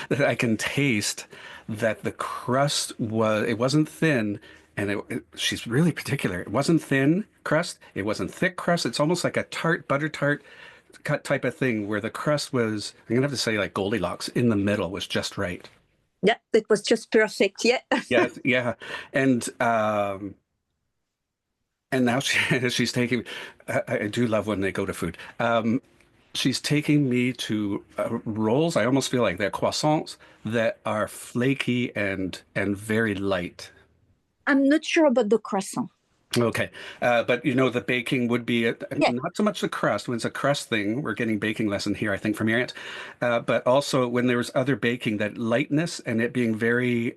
that I can taste that the crust it wasn't thin. And she's really particular. It wasn't thin crust. It wasn't thick crust. It's almost like a butter tart cut type of thing where the crust was, I'm gonna have to say like Goldilocks in the middle was just right. Yeah, it was just perfect. Yeah. Yeah, yeah. And now she's taking, I do love when they go to food. She's taking me to rolls. I almost feel like they're croissants that are flaky and very light. I'm not sure about the croissant. Okay. But the baking would be Yeah. not so much the crust. When it's a crust thing, we're getting baking lesson here, I think, from your aunt. But also when there was other baking, that lightness and it being very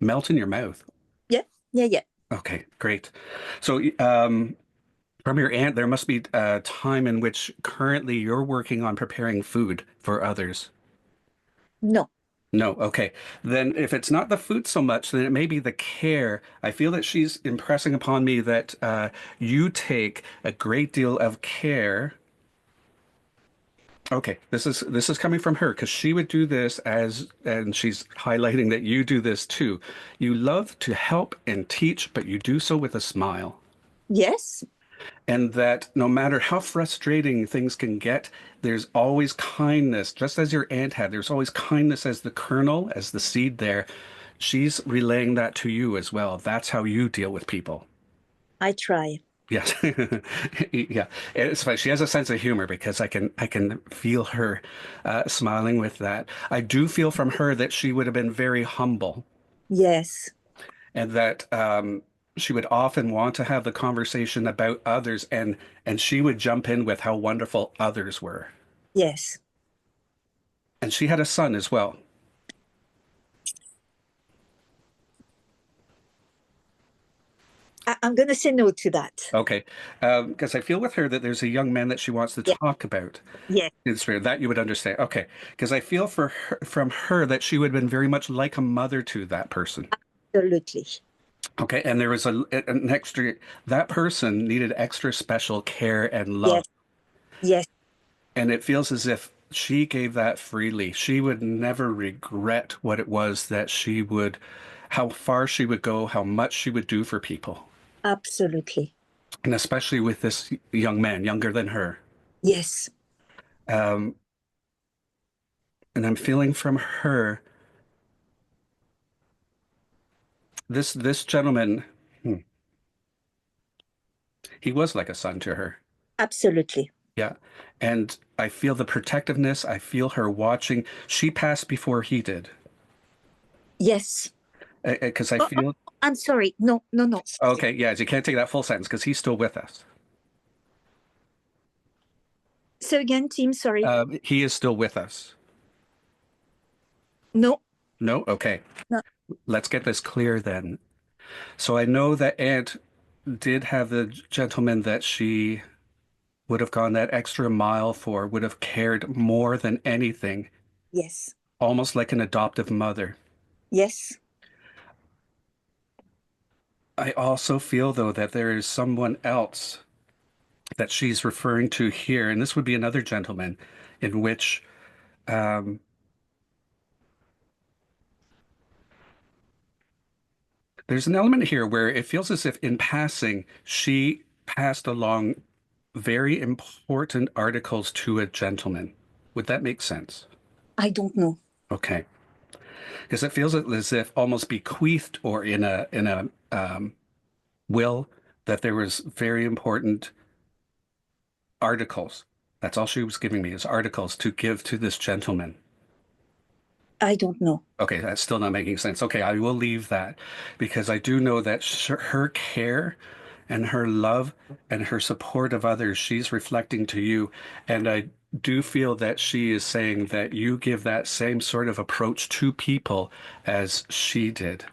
melt in your mouth. Yeah. Yeah. Yeah. Okay, great. So from your aunt, there must be a time in which currently you're working on preparing food for others. No. No, okay. Then if it's not the food so much, then it may be the care. I feel that she's impressing upon me that you take a great deal of care. Okay, this is coming from her because she would do this as, and she's highlighting that you do this too. You love to help and teach, but you do so with a smile. Yes. And that no matter how frustrating things can get, there's always kindness, just as your aunt had. There's always kindness as the kernel, as the seed there. She's relaying that to you as well. That's how you deal with people. I try. Yes. Yeah. It's funny. She has a sense of humor because I can feel her smiling with that. I do feel from her that she would have been very humble Yes. and that she would often want to have the conversation about others and she would jump in with how wonderful others were. Yes. And she had a son as well. I'm going to say no to that. Okay. Because I feel with her that there's a young man that she wants to Yeah. talk about. Yes. In spirit, that you would understand. Okay. Because I feel for her, from her that she would have been very much like a mother to that person. Absolutely. Okay. And there was an extra, that person needed extra special care and love. Yes. Yes. And it feels as if she gave that freely. She would never regret what it was that she would, how far she would go, how much she would do for people. Absolutely. And especially with this young man, younger than her. Yes. Um, and I'm feeling from her, this gentleman, he was like a son to her. Absolutely. Yeah. And I feel the protectiveness. I feel her watching. She passed before he did. Yes. Because I Oh, feel, I'm sorry. No, no, no. okay, yeah, you can't take that full sentence because he's still with us. So again, team, sorry. He is still with us. No. No? Okay. No. Let's get this clear then. So I know that Aunt did have the gentleman that she would have gone that extra mile for, would have cared more than anything, Yes. almost like an adoptive mother. Yes. I also feel, though, that there is someone else that she's referring to here, and this would be another gentleman in which there's an element here where it feels as if in passing, she passed along very important articles to a gentleman. Would that make sense? I don't know. Okay. Because it feels as if almost bequeathed or in a will that there was very important articles. That's all she was giving me is articles to give to this gentleman. I don't know. Okay, that's still not making sense. Okay, I will leave that because I do know that her care and her love and her support of others, she's reflecting to you. And I do feel that she is saying that you give that same sort of approach to people as she did.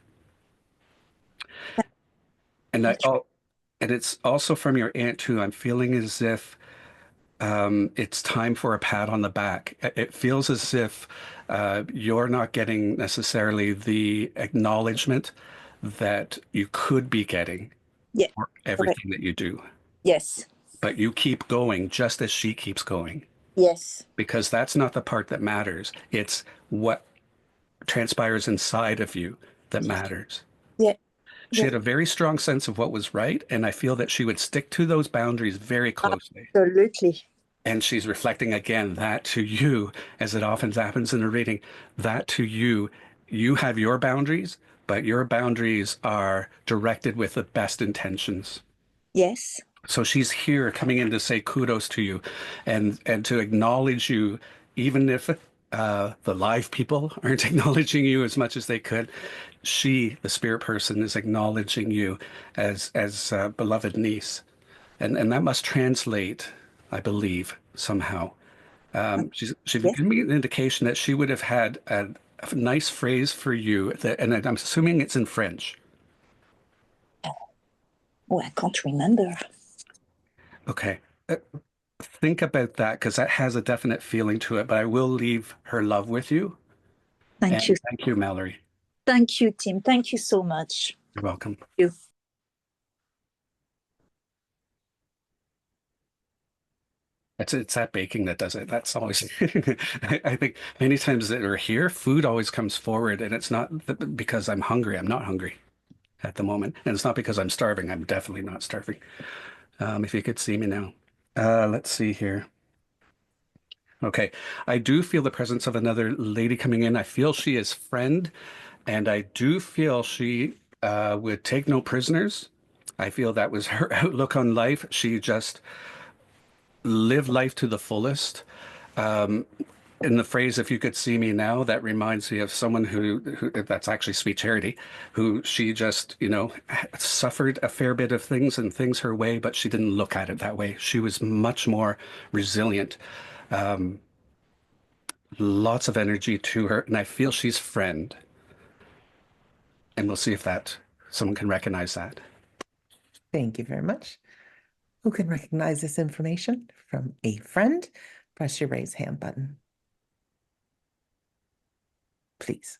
And and it's also from your aunt too. I'm feeling as if it's time for a pat on the back. It feels as if you're not getting necessarily the acknowledgement that you could be getting Yeah. for Correct. everything that you do. Yes. But you keep going just as she keeps going, Yes. because that's not the part that matters. It's what transpires inside of you that matters. Yeah. She Yeah. had a very strong sense of what was right, and I feel that she would stick to those boundaries very closely. Absolutely. And she's reflecting again that to you, as it often happens in a reading, that to you, you have your boundaries, but your boundaries are directed with the best intentions. Yes. So she's here coming in to say kudos to you and to acknowledge you, even if the live people aren't acknowledging you as much as they could. She, the spirit person, is acknowledging you as a beloved niece. And that must translate, I believe, somehow. She's Yes. giving me an indication that she would have had a nice phrase for you, that, and I'm assuming it's in French. Oh, I can't remember. Okay. Think about that because that has a definite feeling to it, but I will leave her love with you. Thank you. Thank you, Mallory. Thank you, Tim. Thank you so much. You're welcome. Thank you. It's that baking that does it. That's always, I think many times that we're here, food always comes forward, and it's not because I'm hungry. I'm not hungry at the moment. And it's not because I'm starving. I'm definitely not starving. If you could see me now. Let's see here. Okay. I do feel the presence of another lady coming in. I feel she is friend, and I do feel she would take no prisoners. I feel that was her outlook on life. She just lived life to the fullest. In the phrase, if you could see me now, that reminds me of someone who that's actually Sweet Charity, who she just, suffered a fair bit of things and things her way, but she didn't look at it that way. She was much more resilient. Lots of energy to her, and I feel she's friend. And we'll see if someone can recognize that. Thank you very much. Who can recognize this information from a friend? Press your raise hand button, please.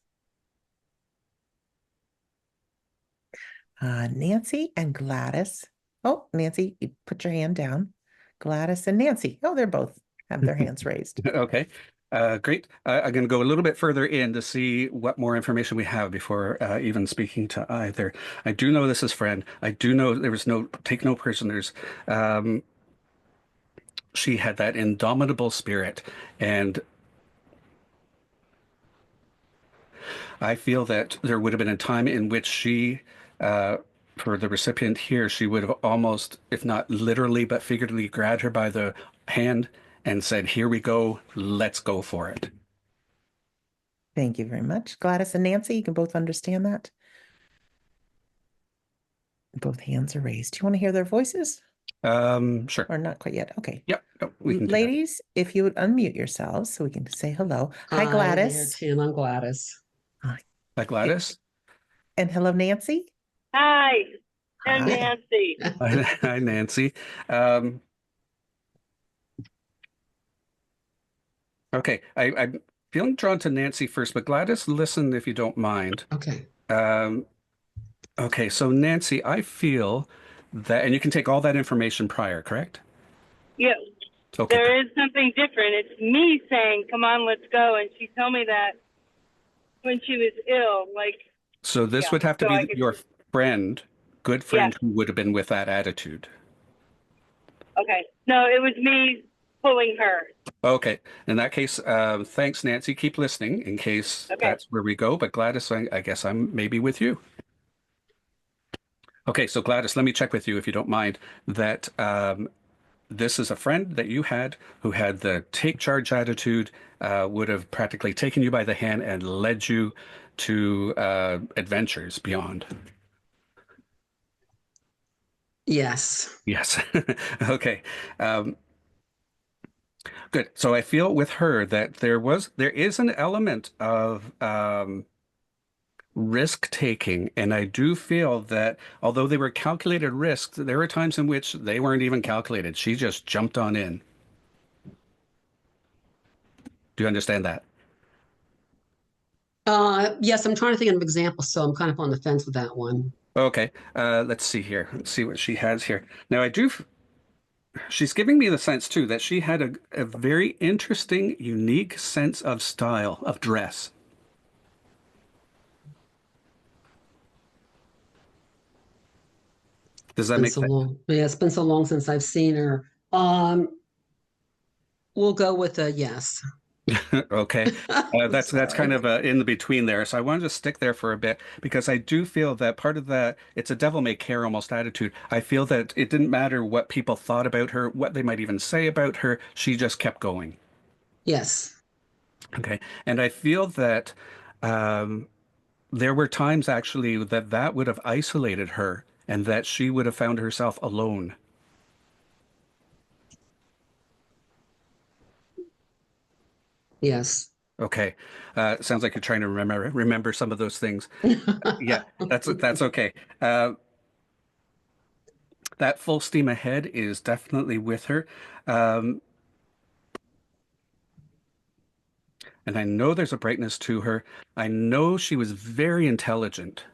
Nancy and Gladys. Oh, Nancy, you put your hand down. Gladys and Nancy. Oh, they're both have their hands raised. Okay. Great. I'm going to go a little bit further in to see what more information we have before even speaking to either. I do know this is friend. I do know there was take no prisoners. She had that indomitable spirit, and I feel that there would have been a time in which for the recipient here, she would have almost, if not literally, but figuratively grabbed her by the hand and said, "Here we go, let's go for it." Thank you very much. Gladys and Nancy, you can both understand that? Both hands are raised. Do you want to hear their voices? Sure. Or not quite yet? Okay. Yep, we can do that. Ladies, if you would unmute yourselves so we can say hello. Hi, Gladys. There, Tim. I'm Gladys. Hi, Gladys. And hello, Nancy. Hi, I'm Hi. Nancy. Hi, Nancy. Okay, I'm feeling drawn to Nancy first, but Gladys, listen if you don't mind. Okay. Okay, so Nancy, I feel that, and you can take all that information prior, correct? Yeah, Okay. there is something different. It's me saying, "Come on, let's go," and she told me that when she was ill. So this would have to be your friend, good friend, who would have been with that attitude. Okay, no, it was me pulling her. Okay, in that case, thanks, Nancy. Keep listening in case that's where we go. But Gladys, I guess I'm maybe with you. Okay, so Gladys, let me check with you if you don't mind that this is a friend that you had who had the take charge attitude, would have practically taken you by the hand and led you to adventures beyond. Yes. Yes. Okay. Good. So I feel with her that there is an element of risk taking, and I do feel that although they were calculated risks, there were times in which they weren't even calculated. She just jumped on in. Do you understand that? Yes, I'm trying to think of an example, so I'm kind of on the fence with that one. Okay. Let's see here. Let's see what she has here. Now she's giving me the sense too that she had a very interesting, unique sense of style of dress. Does that make sense? Yeah, it's been so long since I've seen her. We'll go with a yes. Okay. That's kind of in the between there. So I wanted to stick there for a bit because I do feel that part of that, it's a devil may care almost attitude. I feel that it didn't matter what people thought about her, what they might even say about her. She just kept going. Yes. Okay. And I feel that there were times actually that would have isolated her and that she would have found herself alone. Yes. Okay. Sounds like you're trying to remember some of those things. Yeah, that's okay. That full steam ahead is definitely with her. And I know there's a brightness to her. I know she was very intelligent.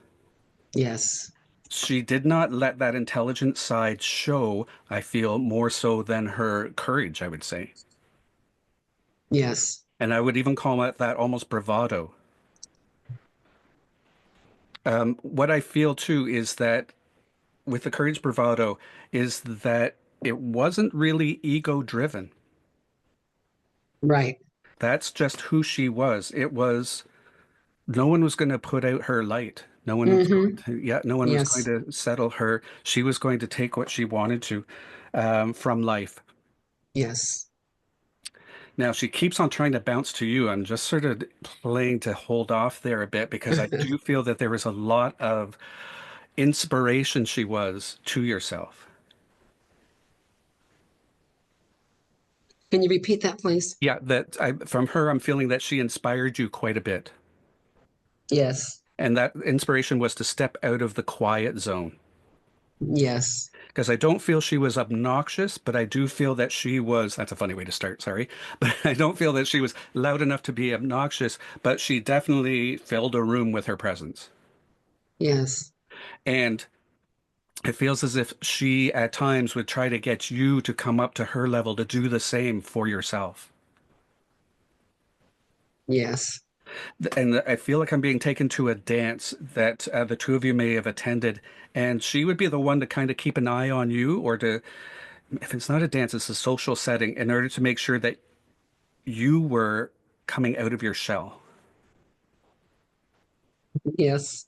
Yes. She did not let that intelligent side show, I feel, more so than her courage, I would say. Yes. And I would even call it that almost bravado. What I feel too is that with the courage bravado is that it wasn't really ego driven. Right. That's just who she was. It was no one was going to put out her light. No one was going Mm-hmm. to, yeah, no one was going Yes. to settle her. She was going to take what she wanted to from life. Yes. Now she keeps on trying to bounce to you. I'm just sort of playing to hold off there a bit because I do feel that there was a lot of inspiration she was to yourself. Can you repeat that, please? Yeah, from her, I'm feeling that she inspired you quite a bit. Yes. And that inspiration was to step out of the quiet zone. Yes. Because I don't feel she was obnoxious, but I do feel that she was, that's a funny way to start, sorry, but I don't feel that she was loud enough to be obnoxious, but she definitely filled a room with her presence. Yes. And it feels as if she at times would try to get you to come up to her level to do the same for yourself. Yes. And I feel like I'm being taken to a dance that the two of you may have attended, and she would be the one to kind of keep an eye on you, or to, if it's not a dance, it's a social setting, in order to make sure that you were coming out of your shell. Yes.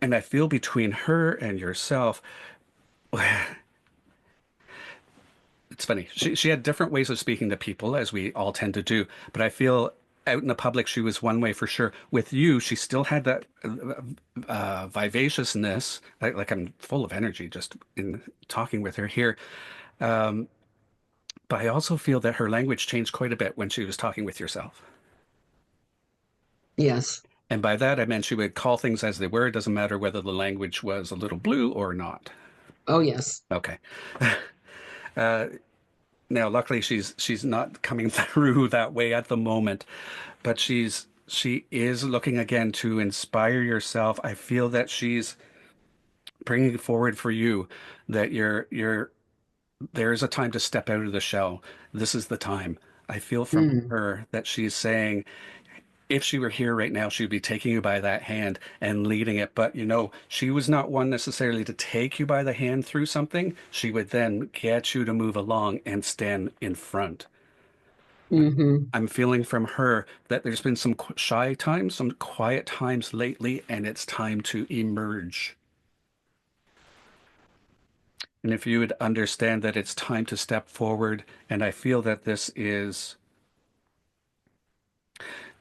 And I feel between her and yourself, it's funny. She had different ways of speaking to people, as we all tend to do. But I feel out in the public, she was one way for sure. With you, she still had that vivaciousness. Like I'm full of energy just in talking with her here. Um, but I also feel that her language changed quite a bit when she was talking with yourself. Yes. And by that, I meant she would call things as they were. It doesn't matter whether the language was a little blue or not. Oh, yes. Okay. Uh, Now, luckily, she's not coming through that way at the moment, but she is looking again to inspire yourself. I feel that she's bringing forward for you that there is a time to step out of the shell. This is the time. I feel from Mm. her that she's saying, if she were here right now, she'd be taking you by that hand and leading it. But she was not one necessarily to take you by the hand through something. She would then get you to move along and stand in front. Mm-hmm. I'm feeling from her that there's been some shy times, some quiet times lately, and it's time to emerge. And if you would understand that it's time to step forward, and I feel that this is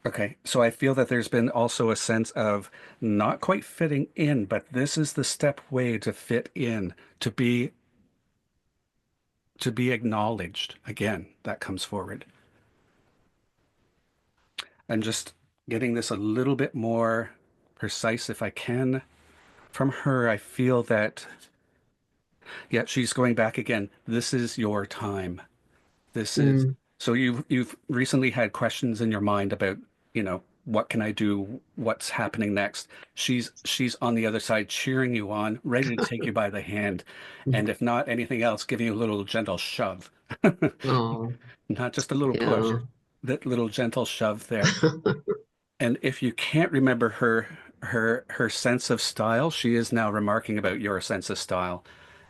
okay. So I feel that there's been also a sense of not quite fitting in, but this is the step way to fit in, to be acknowledged. Again, that comes forward. I'm just getting this a little bit more precise if I can. From her, I feel that, yeah, she's going back again. This is your time. This is Mm. so you've recently had questions in your mind about, what can I do? What's happening next? She's on the other side cheering you on, ready to take you by the hand, and if not anything else, giving you a little gentle shove. Oh, Not just a little push, yeah. that little gentle shove there. And if you can't remember her sense of style, she is now remarking about your sense of style.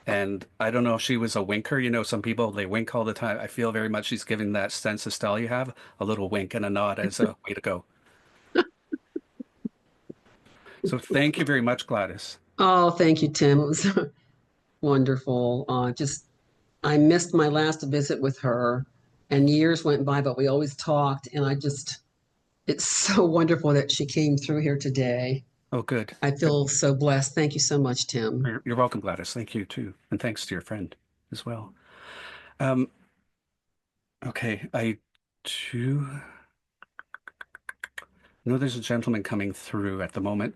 And I don't know if she was a winker. Some people they wink all the time. I feel very much she's giving that sense of style you have a little wink and a nod as a way to go. So thank you very much, Gladys. Oh, thank you, Tim. It was wonderful. I missed my last visit with her, and years went by, but we always talked. And it's so wonderful that she came through here today. Oh, good. I Good. feel so blessed. Thank you so much, Tim. You're welcome, Gladys. Thank you too, and thanks to your friend as well. Um, okay, I too know there's a gentleman coming through at the moment.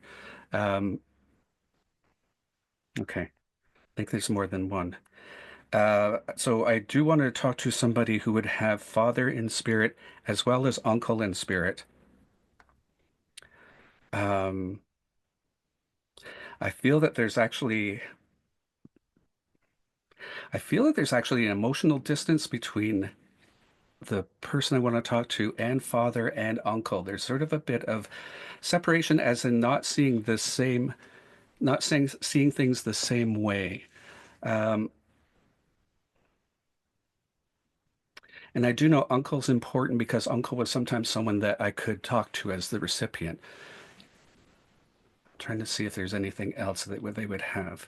Um, okay, I think there's more than one. So I do want to talk to somebody who would have father in spirit as well as uncle in spirit. Um, I feel that there's actually I feel that there's actually an emotional distance between the person I want to talk to and father and uncle. There's sort of a bit of separation as in not seeing the same, not seeing things the same way. Um, and I do know uncle's important because uncle was sometimes someone that I could talk to as the recipient. Trying to see if there's anything else that they would have.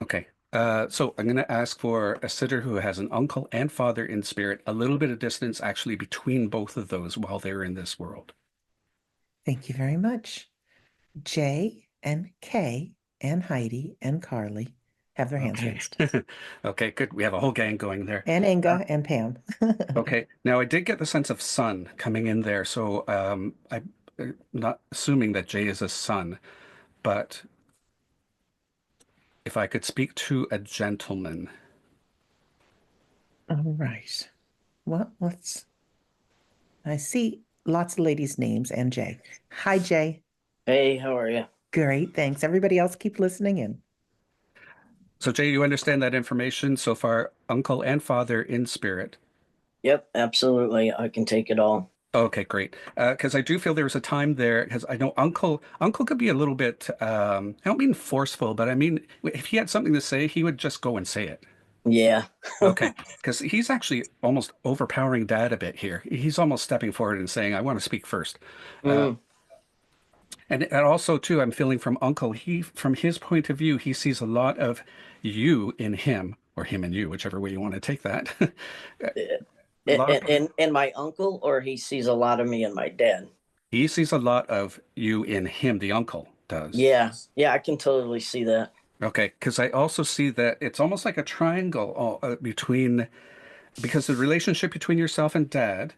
Okay. So I'm going to ask for a sitter who has an uncle and father in spirit, a little bit of distance actually between both of those while they're in this world. Thank you very much. Jay and Kay and Heidi and Carly have their hands Okay. raised. Okay, good. We have a whole gang going there. And Inga and Pam. Okay. Now I did get the sense of son coming in there, so I'm not assuming that Jay is a son, but if I could speak to a gentleman. All right. Well, I see lots of ladies' names and Jay. Hi, Jay. Hey, how are you? Great, thanks. Everybody else keep listening in. So Jay, you understand that information so far, uncle and father in spirit. Yep, absolutely. I can take it all. Okay, great. Because I do feel there was a time there, because I know Uncle could be a little bit, I don't mean forceful, but I mean, if he had something to say, he would just go and say it. Yeah. Okay, because he's actually almost overpowering Dad a bit here. He's almost stepping forward and saying, "I want to speak first." Mm, And also, too, I'm feeling from Uncle, from his point of view, he sees a lot of you in him, or him and you, whichever way you want to take that. A lot of and my uncle, or he sees a lot of me and my dad. He sees a lot of you in him, the uncle does. Yeah. Yeah, I can totally see that. Okay, because I also see that it's almost like a triangle between, because the relationship between yourself and Dad,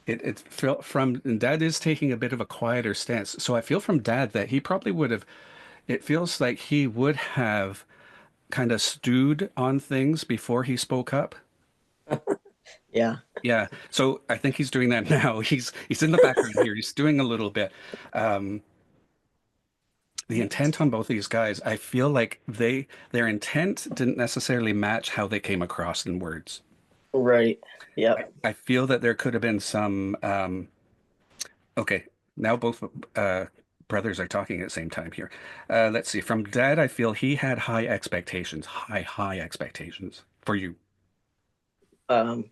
and Dad is taking a bit of a quieter stance. So I feel from Dad that he probably would have, it feels like he would have kind of stewed on things before he spoke up. Yeah. Yeah, so I think he's doing that now. He's in the background here. He's doing a little bit. Um, the intent on both these guys, I feel like their intent didn't necessarily match how they came across in words. Right. Yep. I feel that there could have been some okay, now both brothers are talking at the same time here. Let's see. From Dad, I feel he had high expectations, high expectations for you.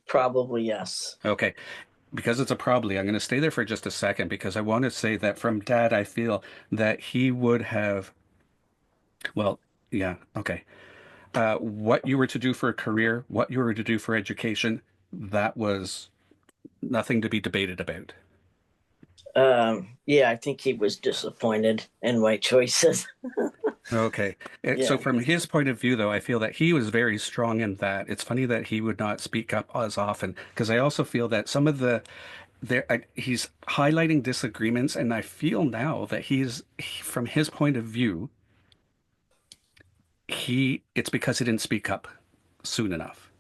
Probably yes. Okay. Because it's a probably, I'm going to stay there for just a second because I want to say that from Dad, I feel that he would have, well, yeah, okay. What you were to do for a career, what you were to do for education, that was nothing to be debated about. Yeah, I think he was disappointed in my choices. Okay. So Yeah. from his point of view, though, I feel that he was very strong in that. It's funny that he would not speak up as often because I also feel that some of he's highlighting disagreements, and I feel now that from his point of view, it's because he didn't speak up soon enough.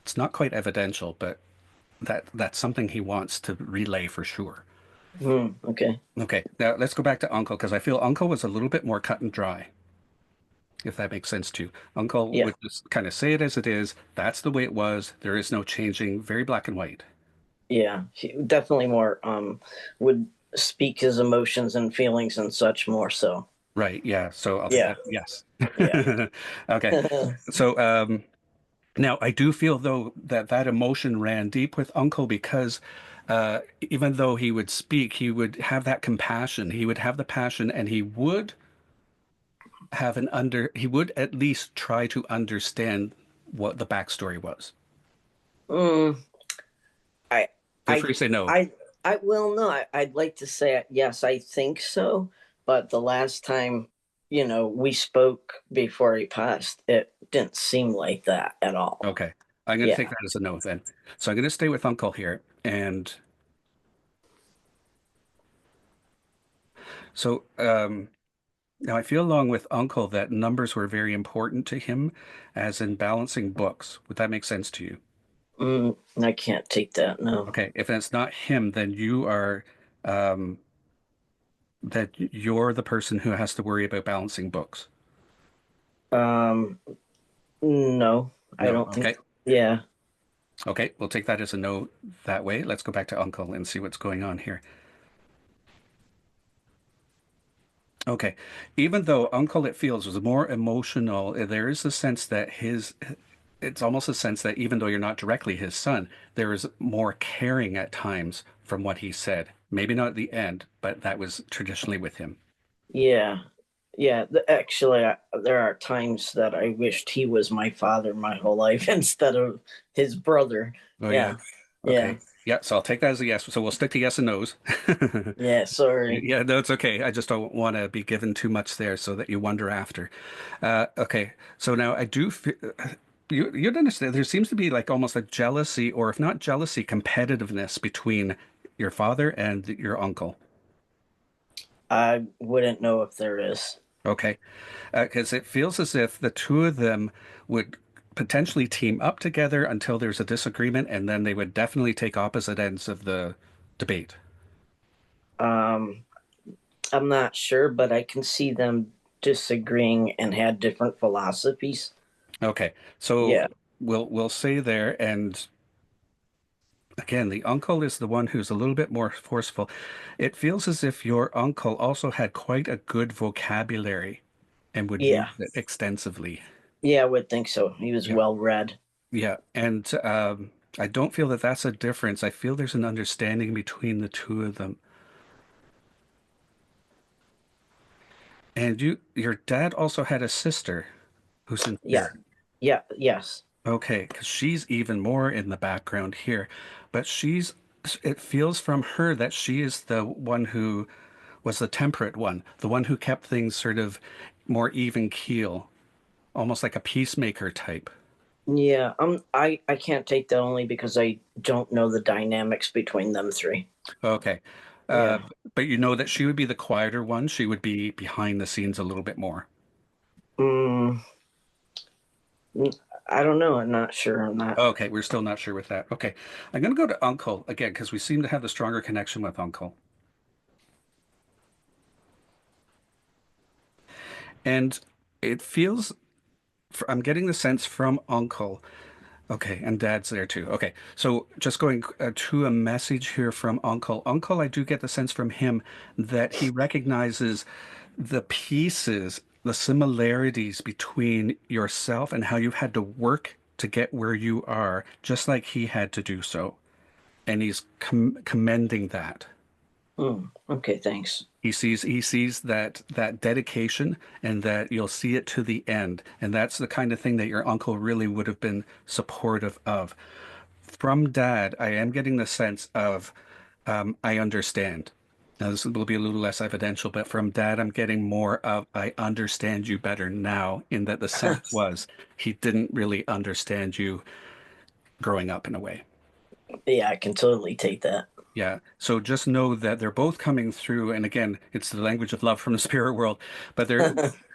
It's not quite evidential, but that's something he wants to relay for sure. Okay. Okay, now let's go back to Uncle because I feel Uncle was a little bit more cut and dry, if that makes sense too. Uncle Yeah. would just kind of say it as it is. That's the way it was. There is no changing. Very black and white. Yeah. He definitely more would speak his emotions and feelings and such more so. Right. Yeah. So I'll Yeah. yes. Yeah. Okay. So now I do feel though that emotion ran deep with Uncle because even though he would speak, he would have that compassion. He would have the passion, and he would at least try to understand what the backstory was. Mm, I Feel I free to say no. I will not. I'd like to say yes, I think so. But the last time, we spoke before he passed, it didn't seem like that at all. Okay. I'm going to take Yeah. that as a no then. So I'm going to stay with Uncle here. And so Now, I feel along with Uncle that numbers were very important to him, as in balancing books. Would that make sense to you? I can't take that. No. Okay, if it's not him, then you are um, that you're the person who has to worry about balancing books. Um, no, I No. don't think. Okay. Yeah. Okay, we'll take that as a no that way. Let's go back to Uncle and see what's going on here. Okay. Even though Uncle, it feels, was more emotional, there is a sense that it's almost a sense that even though you're not directly his son, there is more caring at times from what he said. Maybe not at the end, but that was traditionally with him. Yeah. Yeah. Actually, there are times that I wished he was my father my whole life instead of his brother. Oh, yeah. Yeah. Yeah. Okay. Yeah, so I'll take that as a yes. So we'll stick to yes and no's. Yeah. Sorry. Yeah, no, it's okay. I just don't want to be given too much there so that you wonder after. Okay, so now I do feel you'd understand there seems to be like almost a jealousy, or if not jealousy, competitiveness between your father and your uncle. I wouldn't know if there is. Okay, because it feels as if the two of them would potentially team up together until there's a disagreement, and then they would definitely take opposite ends of the debate. Um, I'm not sure, but I can see them disagreeing and had different philosophies. Okay, so Yeah. we'll say there, and again, the uncle is the one who's a little bit more forceful. It feels as if your uncle also had quite a good vocabulary and would Yeah. use it extensively. Yeah, I would think so. He was Yeah, well read. yeah, and I don't feel that that's a difference. I feel there's an understanding between the two of them. And your dad also had a sister who's in Yeah. spirit. Yeah. Yes. Okay, because she's even more in the background here, but it feels from her that she is the one who was the temperate one, the one who kept things sort of more even keel, almost like a peacemaker type. Yeah. I can't take that only because I don't know the dynamics between them three. Okay. Uh, Yeah. but you know that she would be the quieter one. She would be behind the scenes a little bit more. Mm, I don't know. I'm not sure on that. Okay, we're still not sure with that. Okay. I'm going to go to Uncle again because we seem to have the stronger connection with Uncle. And it feels, I'm getting the sense from Uncle. Okay, and Dad's there too. Okay, so just going to a message here from Uncle. Uncle, I do get the sense from him that he recognizes the pieces, the similarities between yourself and how you've had to work to get where you are, just like he had to do so. And he's commending that. Okay. Thanks. He sees that dedication and that you'll see it to the end. And that's the kind of thing that your uncle really would have been supportive of. From Dad, I am getting the sense of I understand. Now, this will be a little less evidential, but from Dad, I'm getting more of I understand you better now, in that the sense was he didn't really understand you growing up in a way. Yeah, I can totally take that. Yeah. So just know that they're both coming through. And again, it's the language of love from the spirit world, but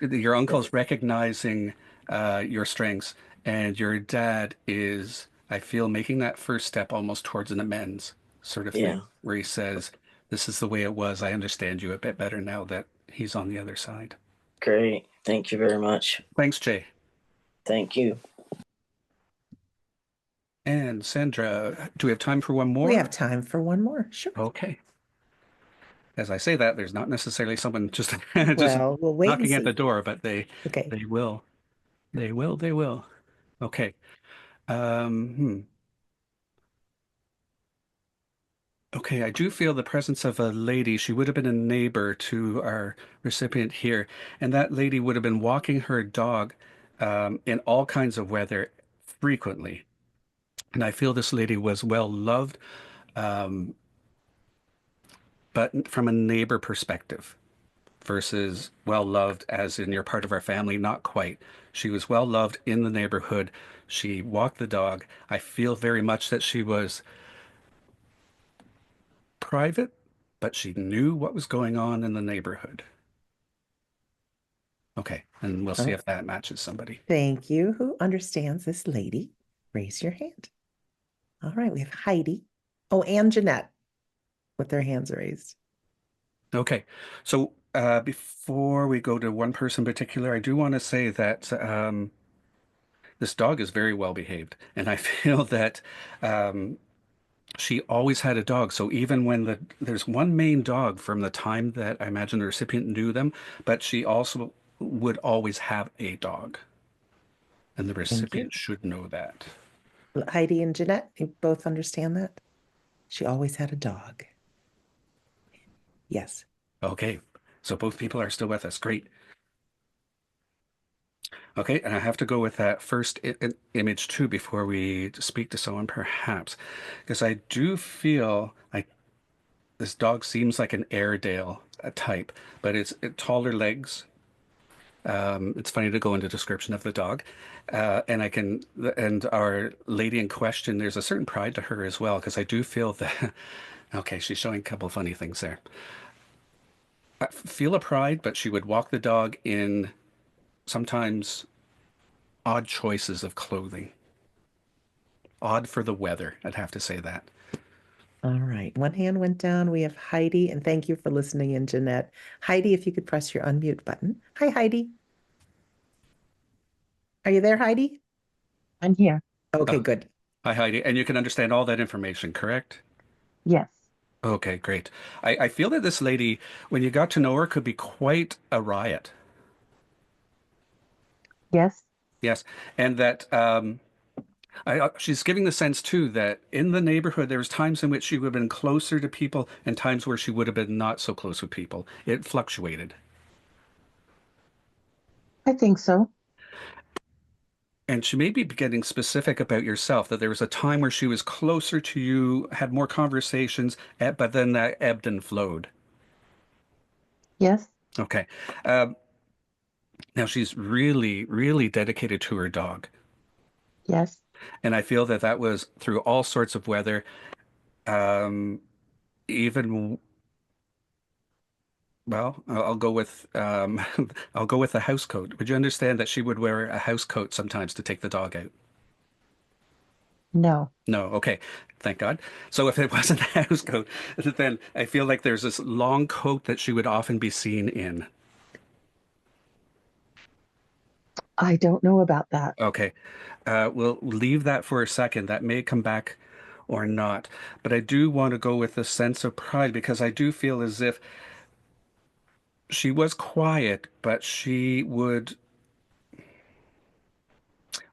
your uncle's recognizing your strengths, and your dad is, I feel, making that first step almost towards an amends sort of thing, Yeah. where he says, this is the way it was. I understand you a bit better now that he's on the other side. Great. Thank you very much. Thanks, Jay. Thank you. And Sandra, do we have time for one more? We have time for one more. Sure. Okay. As I say that, there's not necessarily someone just Well, we'll wait and knocking at the see. door, but Okay. they will. They will. Okay. Hmm. Okay, I do feel the presence of a lady. She would have been a neighbor to our recipient here, and that lady would have been walking her dog in all kinds of weather frequently. And I feel this lady was well loved, um, but from a neighbor perspective versus well loved as in you're part of our family, not quite. She was well loved in the neighborhood. She walked the dog. I feel very much that she was private, but she knew what was going on in the neighborhood. Okay, and we'll see if that matches somebody. Thank you. Who understands this lady? Raise your hand. All right, we have Heidi. Oh, and Jeanette with their hands raised. Okay, so before we go to one person in particular, I do want to say that this dog is very well behaved, and I feel that she always had a dog. So even when there's one main dog from the time that I imagine the recipient knew them, but she also would always have a dog, and the recipient should know that. Heidi and Jeanette, you both understand that? She always had a dog. Yes. Okay, so both people are still with us. Great. Okay, and I have to go with that first image too before we speak to someone, perhaps, because I do feel like this dog seems like an Airedale type, but it's taller legs. It's funny to go into description of the dog, and our lady in question, there's a certain pride to her as well, because I do feel that. Okay, she's showing a couple of funny things there. I feel a pride, but she would walk the dog in sometimes odd choices of clothing. Odd for the weather, I'd have to say that. All right. One hand went down. We have Heidi, and thank you for listening in, Jeanette. Heidi, if you could press your unmute button. Hi, Heidi. Are you there, Heidi? I'm here. Okay, good. Hi, Heidi. And you can understand all that information, correct? Yes. Okay, great. I feel that this lady, when you got to know her, could be quite a riot. Yes. Yes. And that she's giving the sense, too, that in the neighborhood, there was times in which she would have been closer to people and times where she would have been not so close with people. It fluctuated. I think so. And she may be getting specific about yourself, that there was a time where she was closer to you, had more conversations, but then that ebbed and flowed. Yes. Okay. Now she's really, really dedicated to her dog. Yes. And I feel that that was through all sorts of weather, even, well, I'll go with I'll go with a house coat. Would you understand that she would wear a house coat sometimes to take the dog out? No. No, okay. Thank God. So if it wasn't a house coat, then I feel like there's this long coat that she would often be seen in. I don't know about that. Okay. We'll leave that for a second. That may come back or not. But I do want to go with a sense of pride because I do feel as if she was quiet, but she would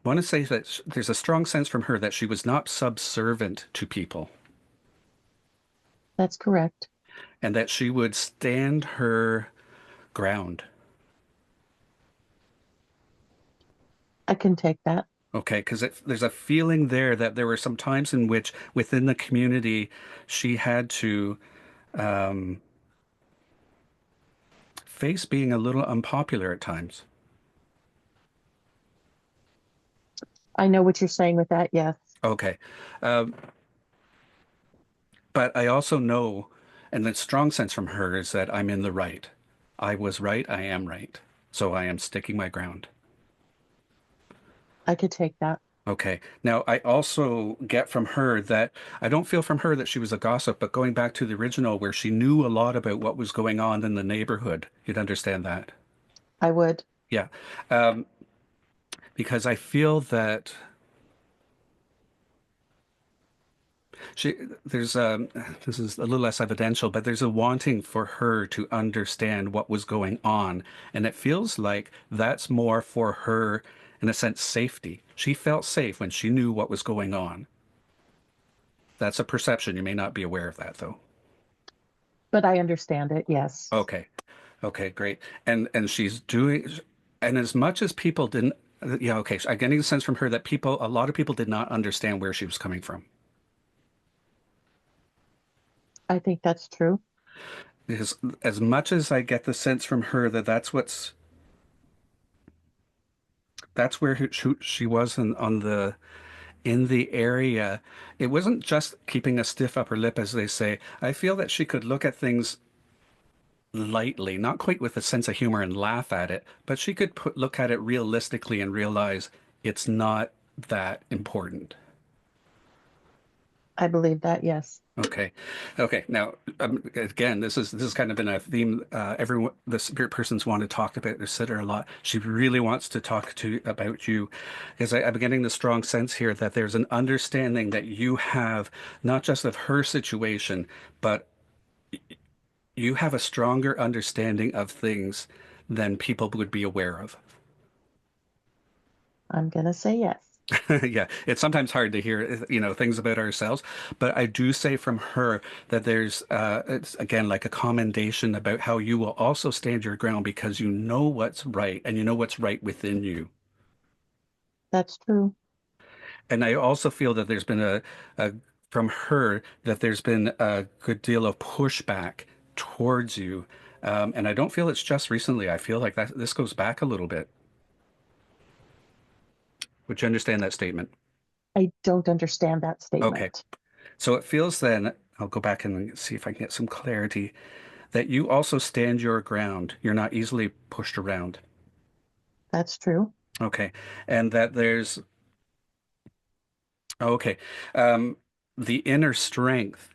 want to say that there's a strong sense from her that she was not subservient to people That's correct. and that she would stand her ground. I can take that. Okay, because there's a feeling there that there were some times in which within the community she had to face being a little unpopular at times. I know what you're saying with that. Yes. Okay. But I also know, and the strong sense from her is that I'm in the right. I was right, I am right. So I am sticking my ground. I could take that. Okay. Now, I also get from her that I don't feel from her that she was a gossip, but going back to the original where she knew a lot about what was going on in the neighborhood, you'd understand that. I would. Yeah. Because I feel that there's this is a little less evidential, but there's a wanting for her to understand what was going on. And it feels like that's more for her, in a sense, safety. She felt safe when she knew what was going on. That's a perception. You may not be aware of that, though. But I understand it. Yes. Okay. Okay, great. And she's doing, and as much as people didn't, yeah, okay. So I'm getting the sense from her that a lot of people did not understand where she was coming from. I think that's true. Because as much as I get the sense from her that that's where she was in the area, it wasn't just keeping a stiff upper lip, as they say. I feel that she could look at things lightly, not quite with a sense of humor and laugh at it, but she could look at it realistically and realize it's not that important. I believe that, yes. Okay. Okay. Now, again, this is kind of been a theme. Everyone, the spirit persons want to talk about their sitter a lot. She really wants to talk to about you, because I'm getting the strong sense here that there's an understanding that you have, not just of her situation, but you have a stronger understanding of things than people would be aware of. I'm going to say yes. Yeah, it's sometimes hard to hear, things about ourselves, but I do say from her that there's, it's again like a commendation about how you will also stand your ground because you know what's right and you know what's right within you. That's true. And I also feel that there's been a from her that there's been a good deal of pushback towards you. And I don't feel it's just recently. I feel like that this goes back a little bit. Would you understand that statement? I don't understand that Okay. statement. So it feels then, I'll go back and see if I can get some clarity, that you also stand your ground. You're not easily pushed around. That's true. Okay. And that there's, okay, the inner strength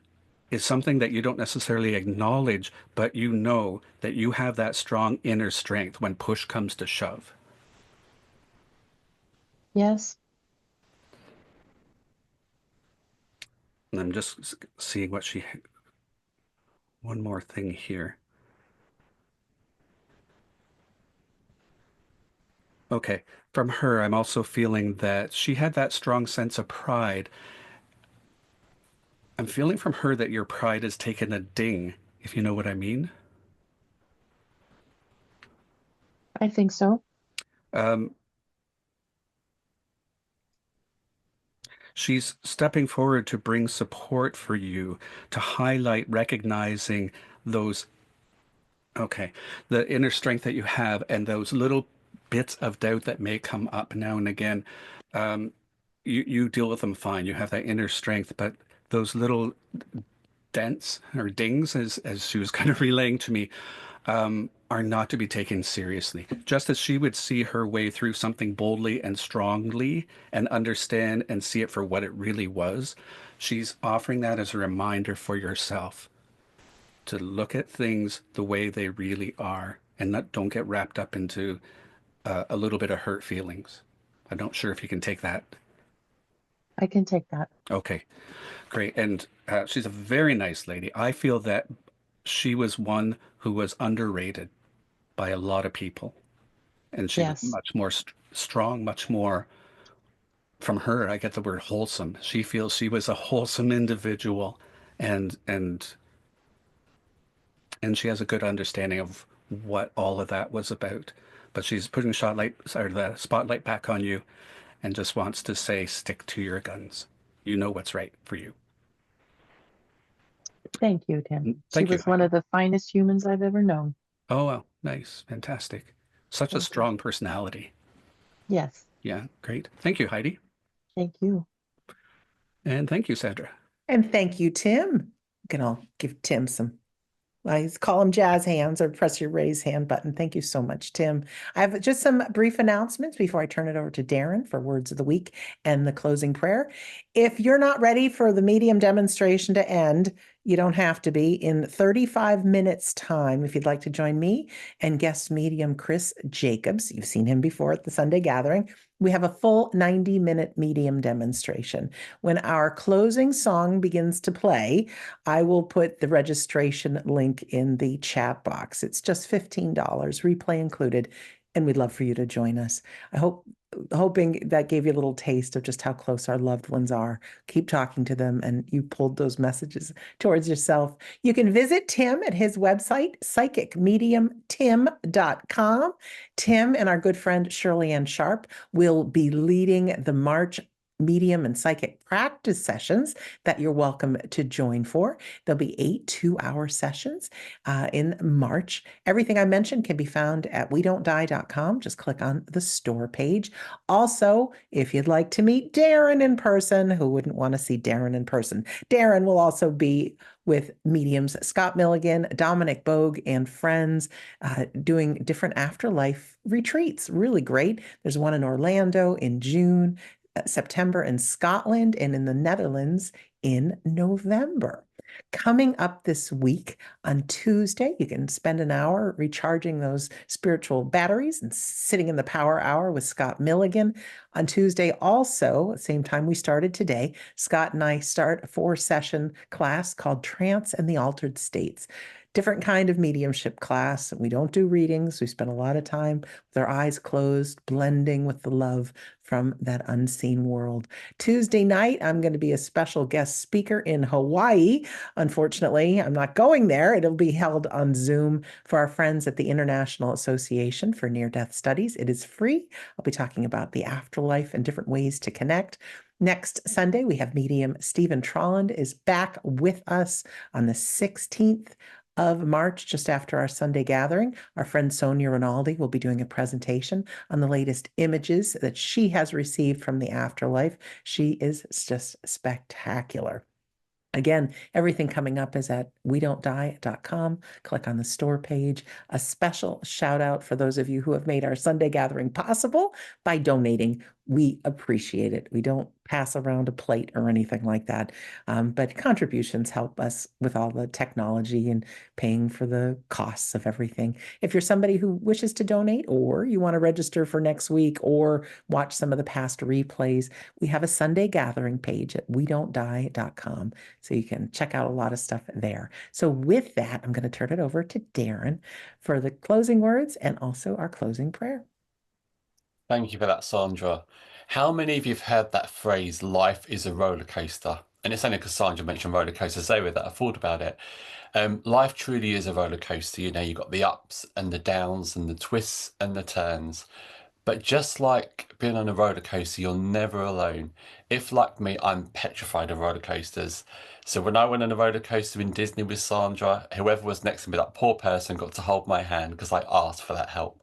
is something that you don't necessarily acknowledge, but you know that you have that strong inner strength when push comes to shove. Yes. And I'm just seeing what she, one more thing here. Okay. From her, I'm also feeling that she had that strong sense of pride. I'm feeling from her that your pride has taken a ding, if you know what I mean. I think so. Um, she's stepping forward to bring support for you, to highlight recognizing those, okay, the inner strength that you have and those little bits of doubt that may come up now and again. Um, you deal with them fine. You have that inner strength, but those little dents or dings, as she was kind of relaying to me, are not to be taken seriously. Just as she would see her way through something boldly and strongly and understand and see it for what it really was, she's offering that as a reminder for yourself to look at things the way they really are and don't get wrapped up into a little bit of hurt feelings. I'm not sure if you can take that. I can take that. Okay, great. And she's a very nice lady. I feel that she was one who was underrated by a lot of people. And she was Yes. much more strong, much more, from her, I get the word wholesome. She feels she was a wholesome individual and and she has a good understanding of what all of that was about. But she's putting the spotlight back on you and just wants to say, stick to your guns. You know what's right for you. Thank you, Tim. She Thank you. was one of the finest humans I've ever known. Oh, wow. Nice. Fantastic. Such a Thank you. strong personality. Yes. Yeah, great. Thank you, Heidi. Thank you. And thank you, Sandra. And thank you, Tim. I'll give Tim some, I call them jazz hands, or press your raise hand button. Thank you so much, Tim. I have just some brief announcements before I turn it over to Darren for words of the week and the closing prayer. If you're not ready for the medium demonstration to end, you don't have to be. In 35 minutes time, if you'd like to join me and guest medium Chris Jacobs, you've seen him before at the Sunday gathering, we have a full 90-minute medium demonstration. When our closing song begins to play, I will put the registration link in the chat box. It's just $15, replay included, and we'd love for you to join us. Hoping that gave you a little taste of just how close our loved ones are. Keep talking to them, and you pulled those messages towards yourself. You can visit Tim at his website, psychicmediumtim.com. Tim and our good friend Shirley Ann Sharp will be leading the March medium and psychic practice sessions that you're welcome to join for. There'll be 8 2-hour sessions in March. Everything I mentioned can be found at wedon'tdie.com. Just click on the store page. Also, if you'd like to meet Darren in person, who wouldn't want to see Darren in person? Darren will also be with mediums Scott Milligan, Dominic Bogue, and friends doing different afterlife retreats. Really great. There's one in Orlando in June, September in Scotland, and in the Netherlands in November. Coming up this week on Tuesday, you can spend an hour recharging those spiritual batteries and sitting in the power hour with Scott Milligan. On Tuesday, also, same time we started today, Scott and I start a 4-session class called Trance and the Altered States. Different kind of mediumship class. We don't do readings. We spend a lot of time with our eyes closed, blending with the love from that unseen world. Tuesday night, I'm going to be a special guest speaker in Hawaii. Unfortunately, I'm not going there. It'll be held on Zoom for our friends at the International Association for Near-Death Studies. It is free. I'll be talking about the afterlife and different ways to connect. Next Sunday, we have medium Stephen Trolland is back with us on the 16th of March, just after our Sunday gathering. Our friend Sonia Rinaldi will be doing a presentation on the latest images that she has received from the afterlife. She is just spectacular. Again, everything coming up is at wedon'tdie.com. Click on the store page. A special shout out for those of you who have made our Sunday gathering possible by donating. We appreciate it. We don't pass around a plate or anything like that, but contributions help us with all the technology and paying for the costs of everything. If you're somebody who wishes to donate, or you want to register for next week or watch some of the past replays, we have a Sunday gathering page at wedon'tdie.com. So you can check out a lot of stuff there. So with that, I'm going to turn it over to Darren for the closing words and also our closing prayer. Thank you for that, Sandra. How many of you have heard that phrase, life is a roller coaster? And it's only because Sandra mentioned roller coasters over that I thought about it. Life truly is a roller coaster. You know, you've got the ups and the downs and the twists and the turns. But just like being on a roller coaster, you're never alone. If, like me, I'm petrified of roller coasters. So when I went on a roller coaster in Disney with Sandra, whoever was next to me, that poor person got to hold my hand because I asked for that help.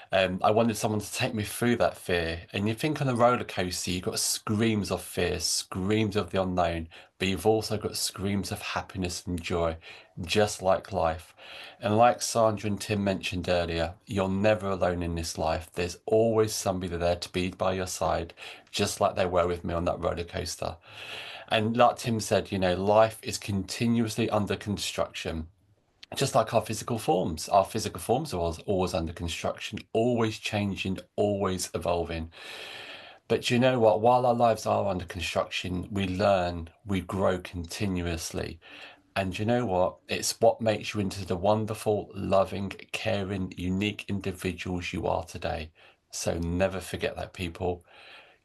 I wanted someone to take me through that fear. And you think on a roller coaster, you've got screams of fear, screams of the unknown, but you've also got screams of happiness and joy, just like life. And like Sandra and Tim mentioned earlier, you're never alone in this life. There's always somebody there to be by your side, just like they were with me on that roller coaster. And like Tim said, you know, life is continuously under construction. Just like our physical forms are always under construction, always changing, always evolving. But you know what? While our lives are under construction, we learn, we grow continuously. And you know what? It's what makes you into the wonderful, loving, caring, unique individuals you are today. So never forget that, people.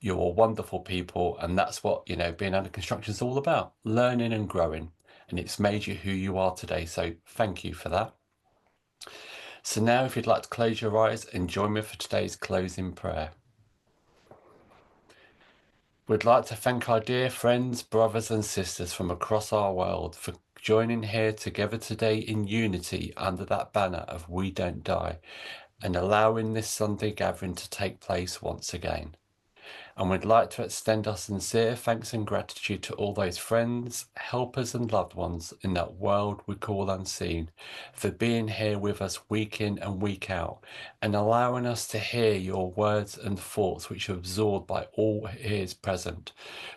You're wonderful people. And that's what, you know, being under construction is all about, learning and growing. And it's made you who you are today. So thank you for that. So now if you'd like to close your eyes and join me for today's closing prayer. We'd like to thank our dear friends, brothers and sisters from across our world for joining here together today in unity under that banner of We Don't Die and allowing this Sunday gathering to take place once again. And we'd like to extend our sincere thanks and gratitude to all those friends, helpers and loved ones in that world we call unseen for being here with us week in and week out and allowing us to hear your words and thoughts which are absorbed by all ears present,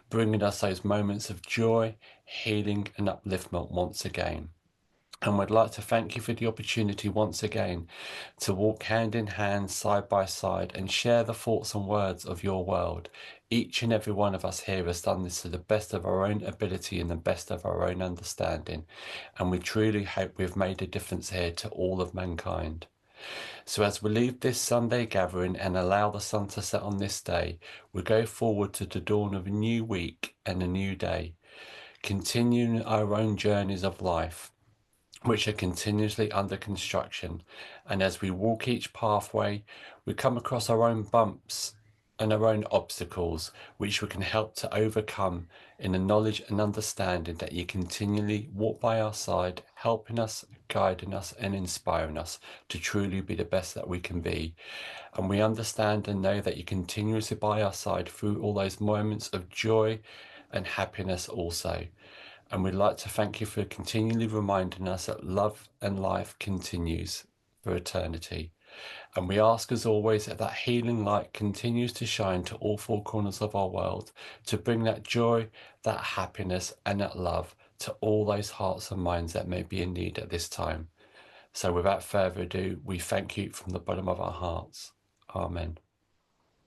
bringing us those moments of joy, healing and upliftment once again. And we'd like to thank you for the opportunity once again to walk hand in hand, side by side, and share the thoughts and words of your world. Each and every one of us here has done this to the best of our own ability and the best of our own understanding. And we truly hope we've made a difference here to all of mankind. So as we leave this Sunday gathering and allow the sun to set on this day, we go forward to the dawn of a new week and a new day, continuing our own journeys of life, which are continuously under construction. And as we walk each pathway, we come across our own bumps and our own obstacles, which we can help to overcome in the knowledge and understanding that you continually walk by our side, helping us, guiding us, and inspiring us to truly be the best that we can be. And we understand and know that you're continuously by our side through all those moments of joy and happiness also. And we'd like to thank you for continually reminding us that love and life continues for eternity. And we ask, as always, that that healing light continues to shine to all four corners of our world, to bring that joy, that happiness, and that love to all those hearts and minds that may be in need at this time. So without further ado, we thank you from the bottom of our hearts. Amen.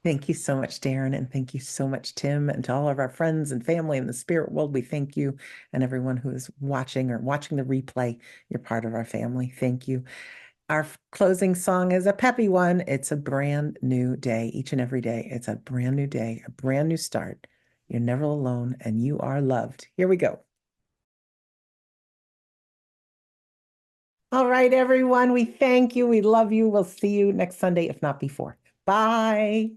Thank you so much, Darren, and thank you so much, Tim, and to all of our friends and family in the spirit world. We thank you, and everyone who is watching or watching the replay. You're part of our family. Thank you. Our closing song is a peppy one. It's a brand new day. Each and every day, it's a brand new day, a brand new start. You're never alone, and you are loved. Here we go. All right, everyone, we thank you. We love you. We'll see you next Sunday, if not before. Bye.